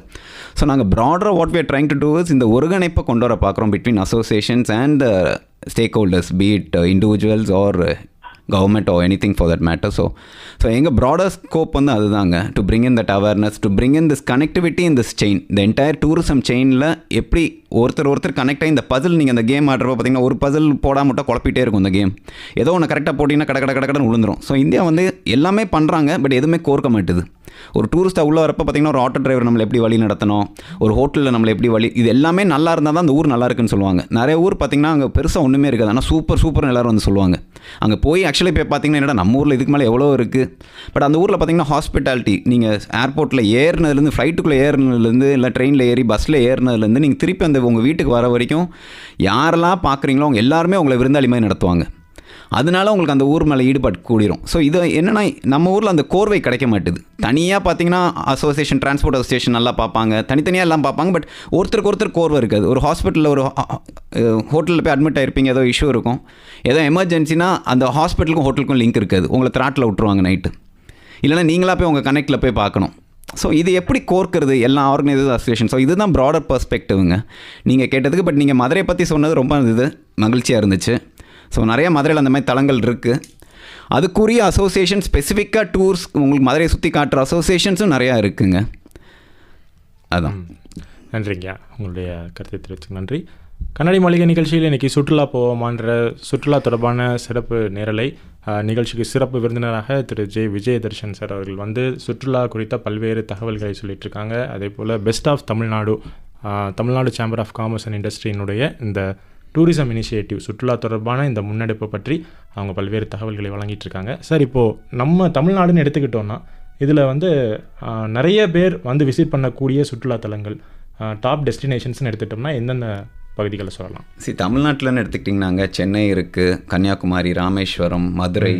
ஸோ நாங்கள் ப்ராடராக what we are trying to do is, இந்த ஒருங்கிணைப்பை கொண்டு வர பார்க்குறோம் between associations and stakeholders, be it individuals or government or anything for that matter. So எங்கள் broader scope வந்து அதுதாங்க, to bring in that awareness, to bring in this connectivity in this chain, the entire tourism chainல எப்படி ஒருத்தர் connect ஆகி இந்த பசில், நீங்கள் அந்த game ஆடுறப்போ பார்த்தீங்கன்னா ஒரு பசில் போடாமட்டா குழப்பிட்டே இருக்கும் இந்த கேம். ஏதோ ஒன்று கரெக்டாக போட்டிங்கன்னா கடன்னு விழுந்துரும். ஸோ இந்தியா வந்து எல்லாமே பண்ணுறாங்க, பட் எதுவுமே கோர்க்க மாட்டுது. ஒரு டூரிஸ்ட்டாக உள்ள வரப்போ பார்த்தீங்கன்னா, ஒரு ஆட்டோ டிரைவர் நம்மளை எப்படி வழி நடத்தணும், ஒரு ஹோட்டலில் நம்மளை எப்படி வழி, இது எல்லாமே நல்லா இருந்தால் தான் அந்த ஊர் நல்லா இருக்குன்னு சொல்லுவாங்க. நிறைய ஊர் பார்த்தீங்கன்னா அங்கே பெருசாக ஒன்றுமே இருக்காது, ஆனால் சூப்பர் எல்லாரும் வந்து சொல்லுவாங்க. அங்கே போய் ஆக்சுவலி இப்போ பார்த்தீங்கன்னா, என்னடா நம்ம ஊரில் இதுக்கு மேலே எவ்வளோ இருக்குது. பட் அந்த ஊரில் பார்த்தீங்கன்னா ஹாஸ்பிட்டாலிட்டி, நீங்கள் ஏர்போர்ட்டில் ஏறினதுலேருந்து, ஃப்ளைட்டுக்குள்ளே ஏறினதுலேருந்து, இல்லை ட்ரெயினில் ஏறி பஸ்ஸில் ஏறினதுலேருந்து நீங்கள் திருப்பி அந்த உங்கள் வீட்டுக்கு வர வரைக்கும் யாரெல்லாம் பார்க்குறீங்களோ அவங்க எல்லாருமே உங்களை விருந்தாளி மாதிரி நடத்துவாங்க. அதனால உங்களுக்கு அந்த ஊர் மேலே ஈடுபாடு கூடிரும். ஸோ இது என்னென்னா, நம்ம ஊரில் அந்த கோர்வை கிடைக்க மாட்டுது. தனியாக பார்த்தீங்கன்னா அசோசியேஷன், டிரான்ஸ்போர்ட் அசோசியேஷன் நல்லா பார்ப்பாங்க, தனித்தனியாக எல்லாம் பார்ப்பாங்க. பட் ஒருத்தருக்கு கோர்வை இருக்காது. ஒரு ஹாஸ்பிட்டலில், ஒரு ஹோட்டலில் போய் அட்மிட் ஆகிருப்பீங்க, ஏதோ இஷ்யூ இருக்கும், ஏதோ எமர்ஜென்சினா அந்த ஹாஸ்பிட்டலுக்கும் ஹோட்டலுக்கும் லிங்க் இருக்காது, உங்களை திராட்டில் விட்டுருவாங்க நைட்டு. இல்லைனா நீங்களாக போய் உங்கள் கனெக்டில் போய் பார்க்கணும். ஸோ இது எப்படி கோர்க்கிறது எல்லா ஆர்கனைசேஷன் அசோசியேஷன். ஸோ இதுதான் ப்ராடர் பர்ஸ்பெக்டிவ்ங்க நீங்கள் கேட்டதுக்கு. பட் நீங்கள் மதுரை பற்றி சொன்னது ரொம்ப மகிழ்ச்சியாக இருந்துச்சு. ஸோ நிறைய மதுரையில் அந்த மாதிரி தளங்கள் இருக்குது. அதுக்குரிய அசோசியேஷன், ஸ்பெசிஃபிக்காக டூர்ஸ் உங்களுக்கு மதுரையை சுற்றி காட்டுற அசோசியேஷன்ஸும் நிறையா இருக்குங்க. அதான். நன்றிங்க, உங்களுடைய கருத்தை தெரிவித்து நன்றி. கண்ணாடி மாளிகை நிகழ்ச்சியில் இன்றைக்கி சுற்றுலா போவோமான்ற சுற்றுலா தொடர்பான சிறப்பு நேரலை நிகழ்ச்சிக்கு சிறப்பு விருந்தினராக திரு விஜயதர்ஷன் சார் அவர்கள் வந்து சுற்றுலா குறித்த பல்வேறு தகவல்களை சொல்லிட்டு இருக்காங்க. அதே போல் best of Tamil Nadu chamber of commerce and இண்டஸ்ட்ரியினுடைய இந்த டூரிசம் இனிஷியேட்டிவ், சுற்றுலா தொடர்பான இந்த முன்னெடுப்பை பற்றி அவங்க பல்வேறு தகவல்களை வழங்கிட்டு இருக்காங்க. சார், இப்போது நம்ம தமிழ்நாடுன்னு எடுத்துக்கிட்டோன்னா இதில் வந்து நிறைய பேர் வந்து விசிட் பண்ணக்கூடிய சுற்றுலா தலங்கள், டாப் டெஸ்டினேஷன்ஸ்னு எடுத்துக்கிட்டோம்னா எந்தெந்த பகுதிகளை சொல்லலாம்? தமிழ்நாட்டில்னு எடுத்துக்கிட்டிங்கன்னாங்க, சென்னை இருக்குது, கன்னியாகுமரி, ராமேஸ்வரம், மதுரை,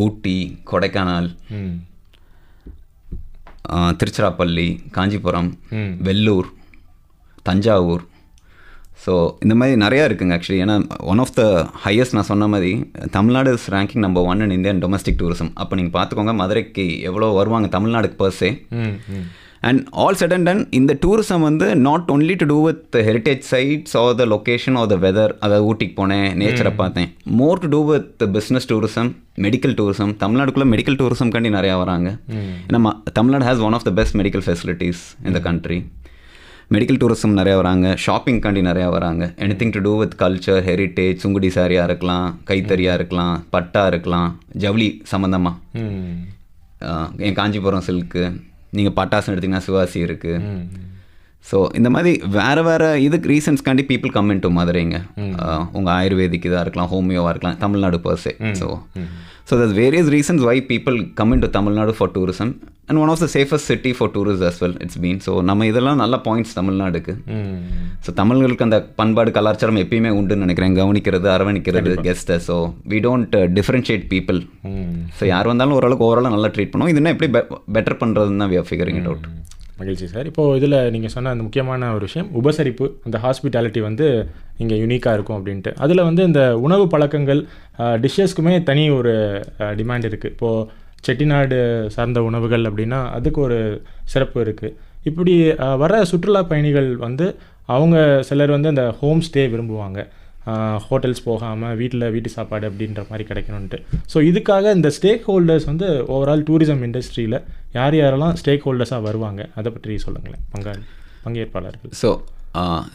ஊட்டி, கொடைக்கானல், திருச்சிராப்பள்ளி, காஞ்சிபுரம், வெள்ளூர், தஞ்சாவூர். ஸோ இந்த மாதிரி நிறையா இருக்குங்க ஆக்சுவலி. ஏன்னா ஒன் ஆஃப் த ஹையஸ்ட், நான் சொன்ன மாதிரி Tamil Nadu is ranking number 1 in Indian domestic tourism. அப்போ நீங்கள் பார்த்துக்கோங்க மதுரைக்கு எவ்வளோ வருவாங்க தமிழ்நாடுக்கு per se. And all set and done, இந்த டூரிசம் வந்து not only to do with heritage sites or the location or the weather, அதாவது ஊட்டிக்கு போனேன், நேச்சரை பார்த்தேன். More to do with business tourism, medical tourism. தமிழ்நாடுக்குள்ளே மெடிக்கல் டூரிசம் கண்டி நிறையா வராங்க. ஏன்னா Tamil Nadu has one of the best medical facilities in the country. Medical tourism நிறையா வராங்க, ஷாப்பிங் காண்டி நிறையா வராங்க. Anything to do with culture, heritage, Sungudi சாரியாக இருக்கலாம், கைத்தறியாக இருக்கலாம், பட்டா இருக்கலாம், ஜவுளி சம்மந்தமாக. என் காஞ்சிபுரம் சில்க்கு, நீங்கள் பட்டாசுன்னு எடுத்திங்கன்னா சிவாசி இருக்குது. ஸோ இந்த மாதிரி வேறு இதுக்கு ரீசன்ஸ்க்காண்டி பீப்புள் கம் இன் டு மதுரைங்க. உங்கள் ஆயுர்வேதிக் இதாக இருக்கலாம், ஹோமியோவாக இருக்கலாம், Tamil Nadu per se. So there's various reasons why people come into Tamil Nadu for tourism, and one of the safest city for tourists as well it's been. So நம்ம இதெல்லாம் நல்ல points தமிழ்நாடுக்கு. So தமிழர்களுக்கு அந்த பண்பாடு கலாச்சாரம் எப்பயுமே உண்டுன்னு நினைக்கிறேன், கவனிக்கிறது, அரவணிக்கிறது கெஸ்ட்டை. So we don't differentiate people. So யார் வந்தாலும் ஓரளவுக்கு ஓவராலாக நல்லா ட்ரீட் பண்ணுவோம். இதுனா எப்படி பெட்டர் பண்ணுறதுன்னு தான் we are figuring it out. மகிழ்ச்சி சார். இப்போது இதில் நீங்கள் சொன்ன அந்த முக்கியமான ஒரு விஷயம் உபசரிப்பு, அந்த ஹாஸ்பிட்டாலிட்டி வந்து இங்கே யூனிக்காக இருக்கும் அப்படின்ட்டு. அதில் வந்து இந்த உணவு பழக்கங்கள் டிஷ்ஷஸ்க்குமே தனி ஒரு டிமாண்ட் இருக்குது. இப்போது செட்டிநாடு சார்ந்த உணவுகள் அப்படின்னா அதுக்கு ஒரு சிறப்பு இருக்குது. இப்படி வர சுற்றுலா பயணிகள் வந்து அவங்க சிலர் வந்து அந்த ஹோம் ஸ்டே விரும்புவாங்க, ஹோட்டல்ஸ் போகாமல் வீட்டு சாப்பாடு அப்படின்ற மாதிரி கிடைக்கணுன்ட்டு. ஸோ இதுக்காக இந்த ஸ்டேக் ஹோல்டர்ஸ் வந்து ஓவரால் டூரிசம் இண்டஸ்ட்ரியில் யாரெல்லாம் ஸ்டேக் ஹோல்டர்ஸாக வருவாங்க அதை பற்றி சொல்லுங்களேன், பங்கேற்பாளர்கள். So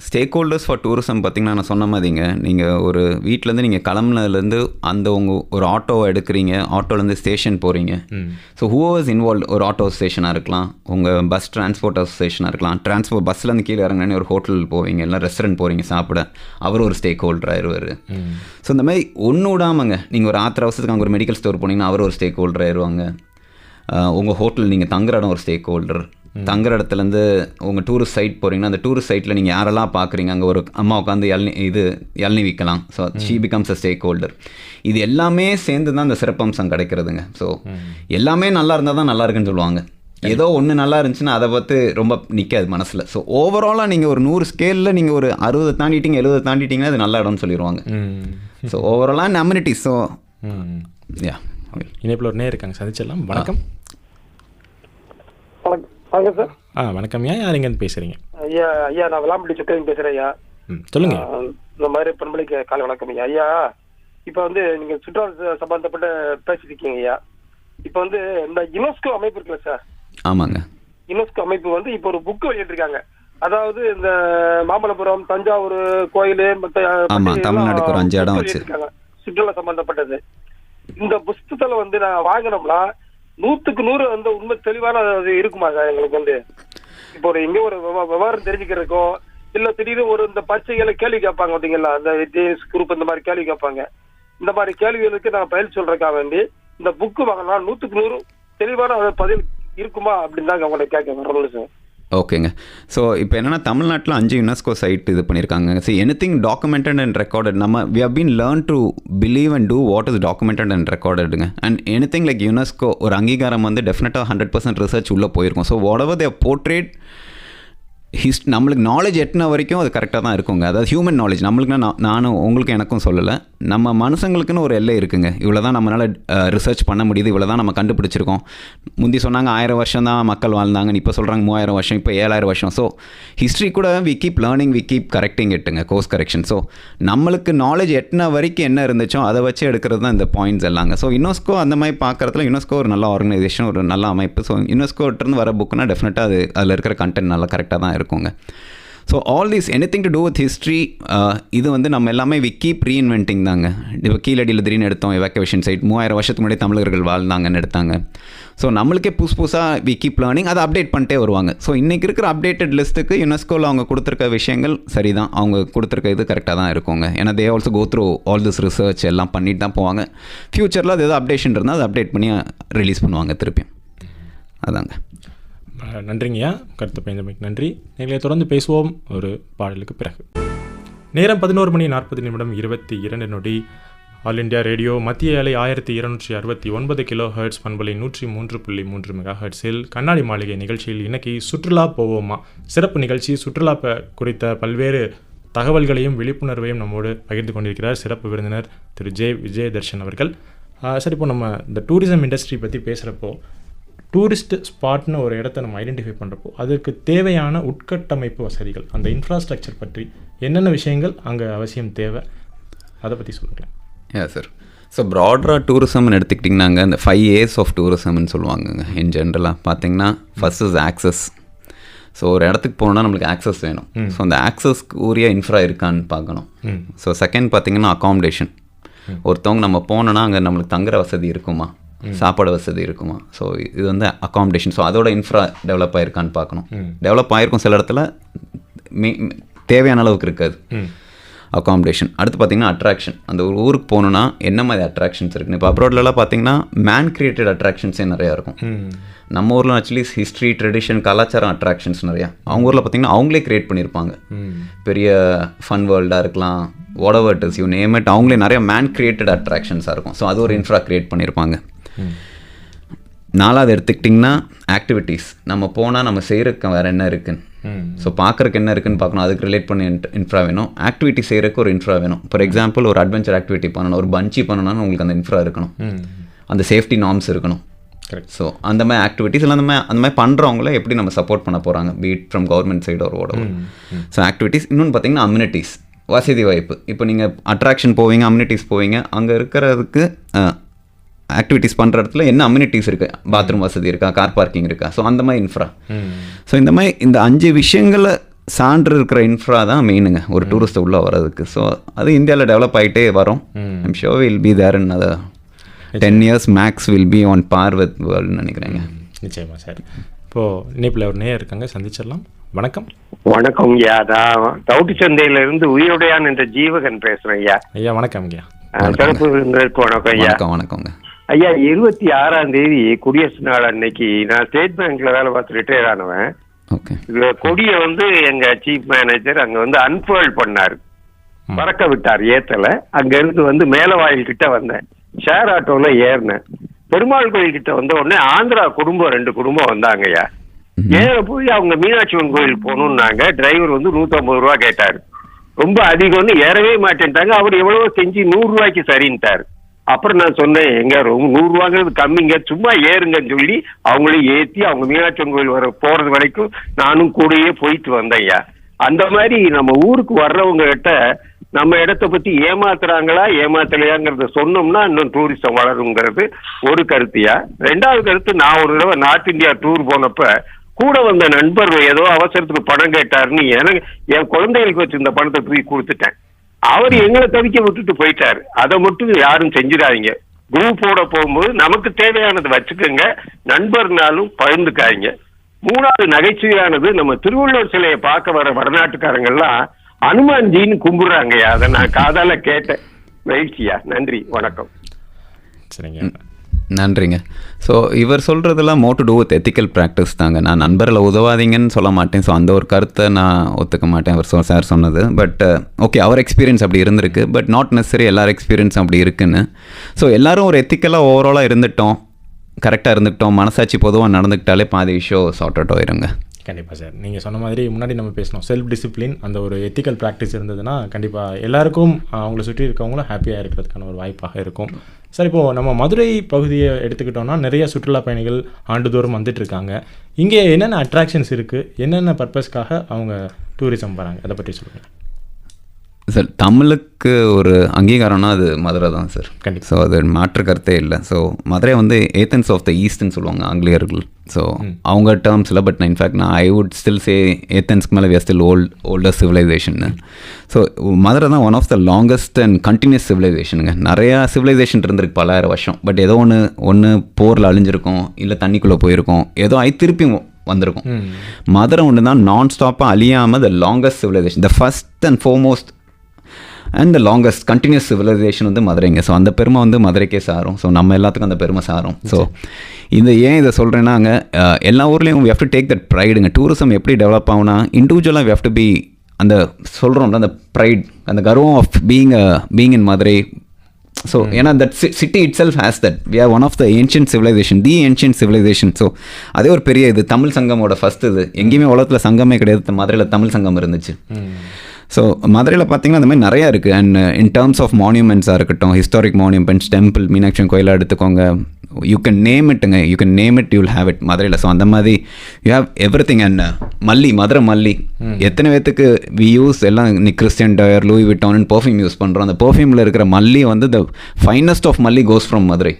stack holders for tourism பார்த்திங்கன்னா நான் சொன்ன மாதிரிங்க, நீங்கள் ஒரு வீட்டிலேருந்து நீங்கள் கிளம்புனதுலேருந்து அந்த உங்கள் ஒரு ஆட்டோவை எடுக்கிறீங்க, ஆட்டோலேருந்து ஸ்டேஷன் போகிறீங்க. ஸோ ஹூவர்ஸ் இன்வால்வ், ஒரு ஆட்டோ ஸ்டேஷனாக இருக்கலாம், உங்கள் பஸ் டிரான்ஸ்போர்ட் அசோசியேஷனாக இருக்கலாம், பஸ்லேருந்து கீழே இறங்கினே ஒரு ஹோட்டல் போவீங்க, இல்லை ரெஸ்டாரண்ட் போகிறீங்க சாப்பிட, அவர் ஒரு ஸ்டேக் ஹோல்டர் ஆயிடுவார். ஸோ இந்த மாதிரி ஒன்று விடாமங்க, நீங்கள் ஒரு ஆத்திர அவசரத்துக்கு அங்கே ஒரு மெடிக்கல் ஸ்டோர் போனீங்கன்னா அவர் ஒரு ஸ்டேக் ஹோல்டர் ஆயிடுவாங்க. உங்கள் ஹோட்டல் நீங்கள் தங்குற இடம் ஒரு ஸ்டேக் ஹோல்டர். தங்குற இடத்துலேருந்து உங்கள் டூரிஸ்ட் சைட் போகிறீங்கன்னா அந்த டூரிஸ்ட் சைட்டில் நீங்கள் யாரெல்லாம் பார்க்குறீங்க, அங்கே ஒரு அம்மா உட்காந்து இளநீ விற்கலாம். So she becomes a stack holder. இது எல்லாமே சேர்ந்து தான் அந்த சிறப்பம்சம் கிடைக்கிறதுங்க. ஸோ எல்லாமே நல்லா இருந்தால் தான் நல்லா இருக்குன்னு சொல்லுவாங்க. ஏதோ ஒன்று நல்லா இருந்துச்சுன்னா அதை பார்த்து ரொம்ப நிற்காது மனசில். ஸோ ஓவராலாக நீங்கள் ஒரு 100 ஸ்கேலில் நீங்கள் ஒரு 60 தாண்டிட்டீங்க, 70 தாண்டிட்டிங்கன்னா அது நல்ல இடம்னு சொல்லிடுவாங்க. ஸோ ஓவராலாக அம்யூனிட்டிஸ். ஸோ இணைப்பில் ஒரு நேரம் இருக்காங்க, சந்திச்சிடலாம். வணக்கம். வணக்கம் சார். வணக்கம். யார் எங்கேருந்து பேசுகிறீங்க? ஐயா நான் விளாம்பட்டி சுக்கரன் பேசுகிறேன் ஐயா. சொல்லுங்கள். இந்த மாதிரி பண்பலைக்கு காலை வணக்கம் ஐயா. இப்போ வந்து நீங்கள் சுற்றுலா சம்பந்தப்பட்ட பேசியிருக்கீங்க ஐயா. இப்போ வந்து இந்த யுனெஸ்கோ அமைப்பு இருக்குல்ல சார்? ஆமாங்க. யுனெஸ்கோ அமைப்பு வந்து இப்போ ஒரு புக்கு வெளியிட்டிருக்காங்க. அதாவது இந்த மாமல்லபுரம், தஞ்சாவூர் கோயில், தமிழ்நாடுக்கு ஒரு 5 இடம் வச்சு சுற்றுலா சம்பந்தப்பட்டது. இந்த புஸ்தகத்தில் வந்து நான் வாங்கினோம்னா 100க்கு 100 வந்து உண்மை தெளிவான இருக்குமா சார்? எங்களுக்கு வந்து இப்போ ஒரு எங்கே ஒரு விவகாரம் தெரிஞ்சுக்கிறதுக்கோ, இல்லை திடீர்னு ஒரு இந்த பச்சைகளை கேள்வி கேட்பாங்க பார்த்தீங்களா, அந்த குரூப் இந்த மாதிரி கேள்வி கேட்பாங்க. இந்த மாதிரி கேள்விகளுக்கு நான் பதில் சொல்றதுக்காக வேண்டி இந்த புக்கு வாங்கினா 100க்கு 100 தெளிவான பதில் இருக்குமா அப்படின்னு தான் உங்களை கேட்க வரணும் சார். ஓகேங்க. ஸோ இப்போ என்னென்னா தமிழ்நாட்டில் 5 யுனெஸ்கோ சைட் இது பண்ணியிருக்காங்க. So anything documented and recorded, நம்ம we have been learn to believe and do what is documented and ரெக்கார்டடுங்க. அண்ட் எனிதிங் லைக் யுனெஸ்கோ ஒரு அங்கீகாரம் வந்து டெஃபினட்டாக 100% ரிசர்ச் உள்ளே போயிருக்கும். So whatever they portray நம்மளுக்கு நாலேஜ் எட்டின வரைக்கும் அது கரெக்டாக தான் இருக்குங்க. அதாவது ஹியூமன் நாலேஜ் நம்மளுக்குன்னா நானும் உங்களுக்கு எனக்கும் சொல்லலை, நம்ம மனுஷங்களுக்குன்னு ஒரு எல்லை இருக்குங்க. இவ்வளோ தான் நம்மளால் ரிசர்ச் பண்ண முடியுது, இவ்வளோ தான் நம்ம கண்டுபிடிச்சிருக்கோம். முந்தி சொன்னாங்க 1000 வருஷம் தான் மக்கள் வாழ்ந்தாங்கன்னு, இப்போ சொல்கிறாங்க 3000 வருஷம், இப்போ 7000 வருஷம். ஸோ ஹிஸ்ட்ரி கூட we keep learning, we keep correcting இட்டுங்க, கோர்ஸ் கரெக்ஷன். ஸோ நம்மளுக்கு நாலேஜ் எட்டின வரைக்கும் என்ன இருந்துச்சோ அதை வச்சு எடுக்கிறது தான் இந்த பாயிண்ட்ஸ் எல்லாங்க. ஸோ யுனெஸ்கோ அந்த மாதிரி பார்க்குறதுல யுனெஸ்கோ ஒரு நல்ல ஆர்கனைசேஷன், ஒரு நல்ல அமைப்பு. ஸோ யுனெஸ்கோட்டிருந்து வர புக்குனா டெஃபினட்டாக அதில் இருக்கிற கண்டென்ட் நல்லா கரெக்டாக தான் இருக்குங்க. So all these anything to do with history, இது வந்து நம்ம எல்லாமே வி கீப் ரீஇன்வென்டிங் தாங்க. இப்போ கீழடியில் திடீர்னு எடுத்தோம் எவாக்குவேஷன் சைட், 3000 வருஷத்துக்கு முன்னாடி தமிழர்கள் வாழ்ந்தாங்கன்னு எடுத்தாங்க. ஸோ நம்மளுக்கே புதுசாக வி கீப் லேர்னிங், அதை அப்டேட் பண்ணிட்டே வருவாங்க. ஸோ இன்றைக்கி இருக்கிற அப்டேட்டட் லிஸ்ட்டுக்கு யுனெஸ்கோவில் அவங்க கொடுத்துருக்க விஷயங்கள் சரி தான், அவங்க கொடுத்துருக்க இது கரெக்டாக தான் இருக்குங்க. ஏன்னா they also go through all this research எல்லாம் பண்ணிட்டு தான் போவாங்க. ஃப்யூச்சரில் அது எதாவது அப்டேஷன் இருந்தால் அதை அப்டேட் பண்ணி ரிலீஸ் பண்ணுவாங்க திருப்பியும். அதாங்க. நன்றிங்கய்யா, கருத்து பயந்தமைக்கு நன்றி. எங்களை தொடர்ந்து பேசுவோம் ஒரு பாடலுக்கு பிறகு. நேரம் 11:40 ஆல் இண்டியா ரேடியோ மத்திய அலை 1269 கிலோஹெர்ட்ஸ் பண்பலை 103.3 மெகாஹெர்ட்ஸில் கண்ணாடி மாளிகை நிகழ்ச்சியில் இன்னைக்கு சுற்றுலா போவோமா சிறப்பு நிகழ்ச்சி. சுற்றுலா குறித்த பல்வேறு தகவல்களையும் விழிப்புணர்வையும் நம்மோடு பகிர்ந்து கொண்டிருக்கிறார் சிறப்பு விருந்தினர் திரு விஜயதர்ஷன் அவர்கள். சரி, இப்போ நம்ம இந்த டூரிசம் இண்டஸ்ட்ரி பற்றி பேசுகிறப்போ, டூரிஸ்ட் ஸ்பாட்னு ஒரு இடத்த நம்ம ஐடென்டிஃபை பண்ணுறப்போ அதுக்கு தேவையான உட்கட்டமைப்பு வசதிகள், அந்த இன்ஃப்ராஸ்ட்ரக்சர் பற்றி என்னென்ன விஷயங்கள் அங்கே அவசியம் தேவை, அதை பற்றி சொல்லுங்கள். சார், ஸோ ப்ராடராக டூரிசம்னு எடுத்துக்கிட்டிங்கன்னாங்க இந்த 5 A's ஆஃப் டூரிசம்னு சொல்லுவாங்கங்க. இன் ஜென்ரலாக பார்த்தீங்கன்னா ஃபர்ஸ்ட் இஸ் ஆக்சஸ். ஸோ ஒரு இடத்துக்கு போகணுன்னா நம்மளுக்கு ஆக்சஸ் வேணும். ஸோ அந்த ஆக்சஸ்க்கு உரிய இன்ஃப்ரா இருக்கான்னு பார்க்கணும். ஸோ செகண்ட் பார்த்தீங்கன்னா அகாமடேஷன். ஒருத்தவங்க நம்ம போனோன்னா அங்கே நம்மளுக்கு தங்குற வசதி இருக்குமா, சாப்பாடு வசதி இருக்குமா. ஸோ இது வந்து அகாமடேஷன். ஸோ அதோட இன்ஃப்ரா டெவலப் ஆகிருக்கான்னு பார்க்கணும். டெவலப் ஆகிருக்கும் சில இடத்துல, தேவையான அளவுக்கு இருக்காது அகாமடேஷன். அடுத்து பார்த்தீங்கன்னா அட்ராக்ஷன். அந்த ஒரு ஊருக்கு போகணுன்னா என்ன மாதிரி அட்ராக்ஷன்ஸ் இருக்குன்னு இப்போ அப்ராட்லலாம் பார்த்தீங்கன்னா மேன் கிரியேட்டட் அட்ராக்ஷன்ஸே நிறையா இருக்கும். நம்ம ஊரில் ஆக்சுவலி ஹிஸ்ட்ரி ட்ரெடிஷன் கலாச்சாரம் அட்ராக்ஷன்ஸ் நிறையா. அவங்க ஊரில் பார்த்தீங்கன்னா அவங்களே கிரியேட் பண்ணியிருப்பாங்க. பெரிய ஃபன் வேர்ல்டாக இருக்கலாம், whatever it is you name it, அவங்களே நிறைய மேன் கிரியேட்டட் அட்ராக்ஷன்ஸாக இருக்கும். ஸோ அது ஒரு இன்ஃப்ரா கிரியேட் பண்ணியிருப்பாங்க. நாலாவது எடுத்துக்கிட்டிங்கன்னா ஆக்டிவிட்டீஸ். நம்ம போனால் நம்ம செய்கிறதுக்கு வேறு என்ன இருக்குன்னு, ஸோ பார்க்குறக்கு என்ன இருக்குன்னு பார்க்கணும், அதுக்கு ரிலேட் பண்ணி இன்ஃப்ரா வேணும். ஆக்டிவிட்டி செய்கிறதுக்கு ஒரு இன்ஃப்ரா வேணும். ஃபார் எக்ஸாம்பிள் ஒரு அட்வென்ச்சர் ஆக்டிவிட்டி பண்ணணும், ஒரு பஞ்சி பண்ணணும்னா உங்களுக்கு அந்த இன்ஃப்ரா இருக்கணும், அந்த சேஃப்டி நார்ம்ஸ் இருக்கணும். ஸோ அந்த மாதிரி ஆக்டிவிட்டீஸ் இல்லை அந்த மாதிரி பண்ணுறவங்கள எப்படி நம்ம சப்போர்ட் பண்ண போகிறாங்க, பீட் ஃப்ரம் கவர்மெண்ட் சைடு ஒரு ஓடவும். So activities. இன்னொன்று பார்த்தீங்கன்னா அம்யூனிட்டிஸ், வசதி வாய்ப்பு. இப்போ நீங்கள் அட்ராக்ஷன் போவீங்க, அம்யூனிட்டிஸ் போவீங்க, அங்கே இருக்கிறதுக்கு ஆக்டிவிட்டீஸ் பண்ணுற இடத்துல என்ன அம்யூனிட்டிஸ் இருக்குது, பாத்ரூம் வசதி இருக்கா, கார் பார்க்கிங் இருக்கா, ஸோ அந்த மாதிரி இன்ஃப்ரா. ஸோ இந்த மாதிரி இந்த 5 விஷயங்களை சான்று இருக்கிற இன்ஃப்ரா தான் மெயினுங்க ஒரு டூரிஸ்ட்டை உள்ளே வர்றதுக்கு. ஸோ அது இந்தியாவில் டெவலப் ஆகிட்டே வரும். I'm sure will be there in other 10 years max will be on par with வேர்ல்டுன்னு நினைக்கிறேங்க. நிச்சயமாக சார். இப்போது இணைப்பில் ஒரு நேயர் இருக்காங்க, சந்திச்சிடலாம். வணக்கம். வணக்கம் ஐயா. நான் தவுட்டு சந்தையிலிருந்து உயிருடையான் என்ற ஜீவகன் பேசுகிறேன் ஐயா. ஐயா வணக்கம். ஐயா சிறப்பு விருந்தினருக்கு வணக்கம் ஐயா. வணக்கங்க ஐயா. 26ஆம் தேதி குடியரசு நாள் அன்னைக்கு நான் ஸ்டேட் பேங்க்ல வேலை பார்த்து ரிட்டையர் ஆனவன். கொடியை எங்க சீஃப் மேனேஜர் அங்க அன்ஃபோல்ட் பண்ணாரு, பறக்க விட்டார், ஏத்தல. அங்க இருந்து மேலவாயில் கிட்ட வந்தேன், ஷேர் ஆட்டோல ஏறினேன். பெருமாள் கோயில் கிட்ட வந்த உடனே ஆந்திரா குடும்பம் 2 குடும்பம் வந்தாங்கய்யா. ஏற போய் அவங்க மீனாட்சியம்மன் கோயில் போகணும்னாங்க. டிரைவர் 150 ரூபா கேட்டாரு. ரொம்ப அதிகம்னு ஏறவே மாட்டேன்ட்டாங்க. அவர் எவ்வளவோ செஞ்சு 100 ரூபாய்க்கு சரின்ட்டாரு. அப்புறம் நான் சொன்னேன், எங்க 100 ரூபாங்கிறது கம்மிங்க, சும்மா ஏறுங்கன்னு சொல்லி அவங்களையும் ஏற்றி அவங்க மீனாட்சியம்மன் கோயில் போறது வரைக்கும் நானும் கூடயே போயிட்டு வந்தேன்யா. அந்த மாதிரி நம்ம ஊருக்கு வர்றவங்க கிட்ட நம்ம இடத்த பத்தி ஏமாத்துறாங்களா ஏமாத்தலையாங்கிறத சொன்னோம்னா இன்னும் டூரிசம் வளருங்கிறது ஒரு கருத்தியா. 2வது கருத்து, நான் ஒரு தடவை நார்த் இந்தியா டூர் போனப்ப கூட வந்த நண்பர் ஏதோ அவசரத்துக்கு பணம் கேட்டாருன்னு என் குழந்தைகளுக்கு வச்சிருந்த பணத்தை தூக்கி கொடுத்துட்டேன். அவர் எங்களை தவிக்க விட்டுட்டு போயிட்டாரு. அதை மட்டும் யாரும் செஞ்சிடாதீங்க. குரூப்போட போகும்போது நமக்கு தேவையானது வச்சுக்கோங்க, நண்பர்னாலும் பகிர்ந்துக்காதீங்க. 3வது நகைச்சுவையானது, நம்ம திருவள்ளுவர் சிலையை பார்க்க வர வடநாட்டுக்காரங்கெல்லாம் அனுமான்ஜின்னு கும்பிடுறாங்கய்யா. அதை நான் காதால கேட்டேன். மகிழ்ச்சியா. நன்றி, வணக்கம். சரிங்க, நன்றிங்க. ஸோ இவர் சொல்கிறதெல்லாம் more to do with ethical practice தாங்க. நான் நண்பர்களை உதவாதீங்கன்னு சொல்ல மாட்டேன். ஸோ அந்த ஒரு கருத்தை நான் ஒத்துக்க மாட்டேன் அவர் சார் சொன்னது. பட் ஓகே, அவர் எக்ஸ்பீரியன்ஸ் அப்படி இருந்திருக்கு. பட் நாட் நெசசரி எல்லார் எக்ஸ்பீரியன்ஸ் அப்படி இருக்குன்னு. ஸோ எல்லோரும் ஒரு எத்திக்கலாக ஓவராலாக இருந்துட்டோம், கரெக்டாக இருந்துக்கிட்டோம், மனசாட்சி பொதுவாக நடந்துக்கிட்டாலே பாதி விஷயம் சார்ட் அவுட் ஆயிருங்க. கண்டிப்பாக சார். நீங்கள் சொன்ன மாதிரி முன்னாடி நம்ம பேசணும், செல்ஃப் டிசிப்ளின், அந்த ஒரு எத்திக்கல் ப்ராக்டிஸ் இருந்ததுன்னா கண்டிப்பாக எல்லாருக்கும் அவங்கள சுற்றி இருக்கவங்களும் ஹாப்பியாக இருக்கிறதுக்கான ஒரு வாய்ப்பாக இருக்கும். சார், இப்போது நம்ம மதுரை பகுதியை எடுத்துக்கிட்டோம்னா நிறைய சுற்றுலா பயணிகள் ஆண்டுதோறும் வந்துட்டுருக்காங்க. இங்கே என்னென்ன அட்ராக்ஷன்ஸ் இருக்குது, என்னென்ன பர்பஸ்க்காக அவங்க டூரிசம் போகிறாங்க, அதை பற்றி சொல்லுங்கள் சார். தமிழுக்கு ஒரு அங்கீகாரம்னா அது மதுரை தான் சார். கண்டிப்பாக. ஸோ அது மாற்று கருத்தே இல்லை. So Madurai Athens of the ஈஸ்ட்னு சொல்லுவாங்க ஆங்கிலேயர்கள். ஸோ அவங்க டேர்ம்ஸில். பட் இன்ஃபேக்ட் நான் ஐ வுட் ஸ்டில் சே ஏத்தன்ஸ்க்கு மேலே வி ஆர் ஸ்டில் ஓல்டர் சிவிலைசேஷன்னு. ஸோ மதுரை தான் one of the longest and continuous சிவிலைசேஷனுங்க. நிறையா சிவிலைசேஷன் இருந்திருக்கு பல ஆயிரம் வருஷம். பட் ஏதோ ஒன்று போரில் அழிஞ்சிருக்கும், இல்லை தண்ணிக்குள்ளே போயிருக்கோம், ஏதோ திருப்பி வந்திருக்கும். மதுரை ஒன்று தான் நான் ஸ்டாப்பாக அழியாமல் the longest civilisation, the first and foremost and the longest continuous civilisation மதுரைங்க. ஸோ அந்த பெருமை மதுரைக்கே சாரும். ஸோ நம்ம எல்லாத்துக்கும் அந்த பெருமை சாரும். ஸோ இதை சொல்கிறேன்னா, அங்கே எல்லா ஊர்லேயும் we have to take that ப்ரைடுங்க. டூரிசம் எப்படி டெவலப் ஆகுனா, இண்டிவிஜுவலாக வி ஹேவ் டு பி அந்த சொல்கிறோம்ல அந்த ப்ரைட், அந்த கர்வம் of being in Madurai. So ஏன்னா that city itself has that we are one of the ancient civilization, the ancient civilization. So அதே ஒரு பெரிய இது தமிழ் சங்கமோட ஃபஸ்ட் இது. எங்கேயுமே உலகத்தில் சங்கமே கிடையாது, மதுரையில் தமிழ் சங்கம் இருந்துச்சு. ஸோ மதுரையில் பார்த்தீங்கன்னா அந்த மாதிரி நிறையா இருக்குது. அண்ட் இன் டேர்ம்ஸ் ஆஃப் மான்யூமெண்ட்ஸாக இருக்கட்டும், ஹிஸ்டாரிக் மான்யூமெண்ட்ஸ், டெம்பிள், மீனாட்சி கோயிலாக எடுத்துக்கோங்க, யூ கேன் நேம் இட்டுங்க, you can name it, you will have it மதுரையில். ஸோ அந்த மாதிரி you have everything. And மல்லி, மதுரை மல்லி எத்தனை பேத்துக்கு வி யூஸ் எல்லாம் Christian Dior, Louis Vuitton perfume use பண்ணுறோம். அந்த பர்ஃப்யூமில் இருக்கிற மல்லி த ஃபைனஸ்ட் ஆஃப் மல்லி கோஸ் ஃப்ரம் மதுரை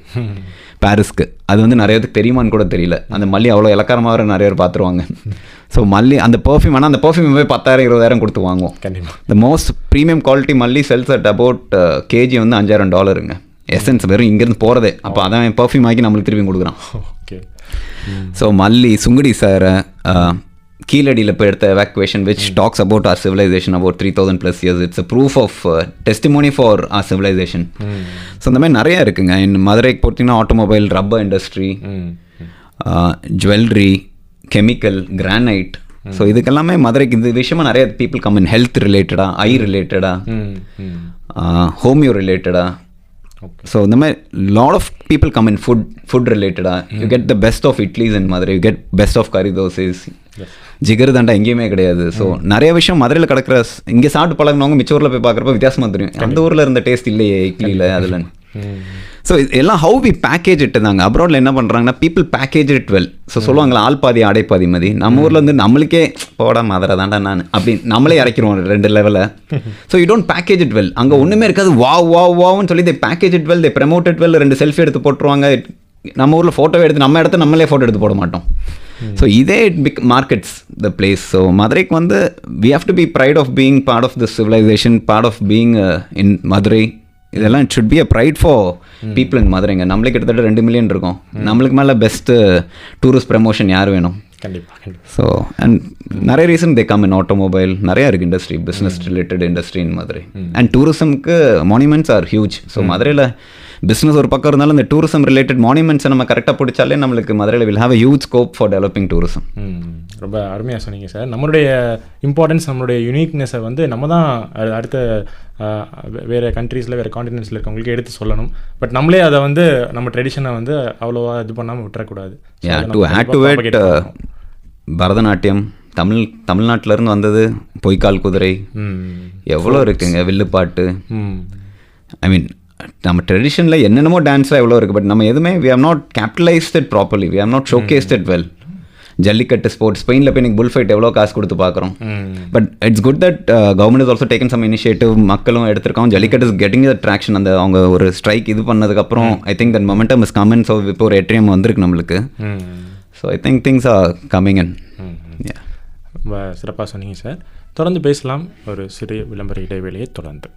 பாரிஸ்க்கு. அது நிறைய பேருக்கு தெரியுமான்னு கூட தெரியல. அந்த மல்லி அவ்வளோ இலக்காரமாக நிறைய பேர் பார்த்துருவாங்க. ஸோ மல்லி அந்த பர்ஃப்யூம், ஆனால் அந்த பர்ஃப்யூம் போய் 10,000-20,000 கொடுத்து வாங்குவோம். The most premium quality malli sells at about KG $5,000. Essence வெறும் இங்கேருந்து போகிறதே. அப்போ அதான் பர்ஃப்யூம் ஆக்கி நம்மளுக்கு திருப்பி கொடுக்குறான். ஸோ மல்லி, சுங்குடி சாரை, கீழடியில் இப்போ எடுத்த evacuation which talks about our civilization about 3000+ years. It's a proof of testimony for our civilization. So இந்த மாதிரி நிறையா இருக்குங்க. மதுரைக்கு பார்த்தீங்கன்னா automobile, rubber industry, jewellery, chemical, granite. So இதுக்கெல்லாமே மதுரைக்கு இந்த விஷயமா நிறைய பீப்புள் கம் இன். ஹெல்த் ரிலேட்டடாக, ஐ ரிலேட்டடாக, ஹோமியோ ரிலேட்டடாக. ஸோ இந்த மாதிரி lot of people come in food ரிலேட்டடாக. You get the best of idlis in Madurai, you get best of kari dosas. ஜிகர் தண்டா எங்கேயுமே கிடையாது. ஸோ நிறைய விஷயம் மதுரையில் கிடக்கிற இங்கே சாப்பிட்டு பழகினவங்க மிச்ச ஊரில் போய் பார்க்குறப்ப வித்தியாசமாக தெரியும். அந்த ஊரில் இருந்த டேஸ்ட் இல்லையே இட்லியில் அதில். ஸோ எல்லாம் ஹவு வி பேக்கேஜ் இட்டு தாங்க. அப்ராடில் என்ன பண்ணுறாங்கன்னா people package it well. So சொல்லுவாங்களா ஆள் பாதி ஆடை பாதி மதி. நம்ம ஊரில் வந்து நம்மளுக்கே போட மதுரை தாண்டா நான் அப்படி நம்மளே இறக்கிடுவோம் 2 லெவலில். So you don't package it well. அங்கே ஒன்றுமே இருக்காது. வான்னு சொல்லி they package it well, they promote it well. 2 selfie எடுத்து போட்டுருவாங்க. நம்ம ஊரில் ஃபோட்டோ எடுத்து நம்ம இடத்த நம்மளே ஃபோட்டோ எடுத்து போட மாட்டோம். ஸோ இதே big markets the place. So மதுரைக்கு வந்து we have to be pride of being part of the civilization, part of being in Madurai. இதெல்லாம் it should be a pride for people in மதுரைங்க. நம்மளே கிட்டத்தட்ட 2 மில்லியன் இருக்கோம். நம்மளுக்கு மேலே பெஸ்ட்டு டூரிஸ்ட் ப்ரமோஷன் யார் வேணும்? கண்டிப்பாக. ஸோ அண்ட் நிறைய reason they come in automobile. நிறையா இருக்குது industry, business related industry in Madurai. And டூரிசம்க்கு மானுமெண்ட்ஸ் ஆர் ஹியூஜ். ஸோ மதுரையில் பிஸ்னஸ் ஒரு பக்கம் இருந்தாலும் இந்த டூரிசம் ரிலேட்டட் மானுமெண்ட்ஸை நம்ம கரெக்டாக பிடிச்சாலே நம்மளுக்கு மதுரையில் will have a huge scope for developing tourism. ரொம்ப அருமையாக சொன்னீங்க சார். நம்மளுடைய இம்பார்ட்டன்ஸ், நம்மளுடைய யூனிக்னஸை வந்து நம்ம தான் அடுத்த வேறு கண்ட்ரீஸில், வேறு காண்டினென்ட்ஸில் இருக்கவங்களுக்கு எடுத்து சொல்லணும். பட் நம்மளே அதை வந்து நம்ம ட்ரெடிஷனை வந்து அவ்வளோவா இது பண்ணாமல் விட்டுறக்கூடாது. To add to it, Bharatanatyam தமிழ்நாட்டிலேருந்து வந்தது. பொய்க்கால் குதிரை எவ்வளோ இருக்குங்க. வில்லுப்பாட்டு, ஐ மீன் நம்ம ட்ரெடிஷனில் என்னென்னமோ டான்ஸ்லாம் எவ்வளோ இருக்குது. பட் நம்ம எதுவுமே we have not capitalised it properly, we have not showcased it well. Jallikattu sports, ஸ்பெயினில் போய் நீங்கள் புல் ஃபைட் எவ்வளோ காசு கொடுத்து பார்க்குறோம். But it's good that government is also taken some initiative. மக்களும் எடுத்திருக்கோம். Jallikattu is getting the traction. அந்த அவங்க ஒரு ஸ்ட்ரைக் இது பண்ணதுக்கப்புறம் I think that momentum is coming. So இப்போ ஒரு ஏடிஎம் வந்திருக்கு நம்மளுக்கு. So I think things are coming in. ரொம்ப சிறப்பாக சொன்னீங்க சார். தொடர்ந்து பேசலாம் ஒரு சிறிய விளம்பர இடைவேளையை தொடர்ந்து.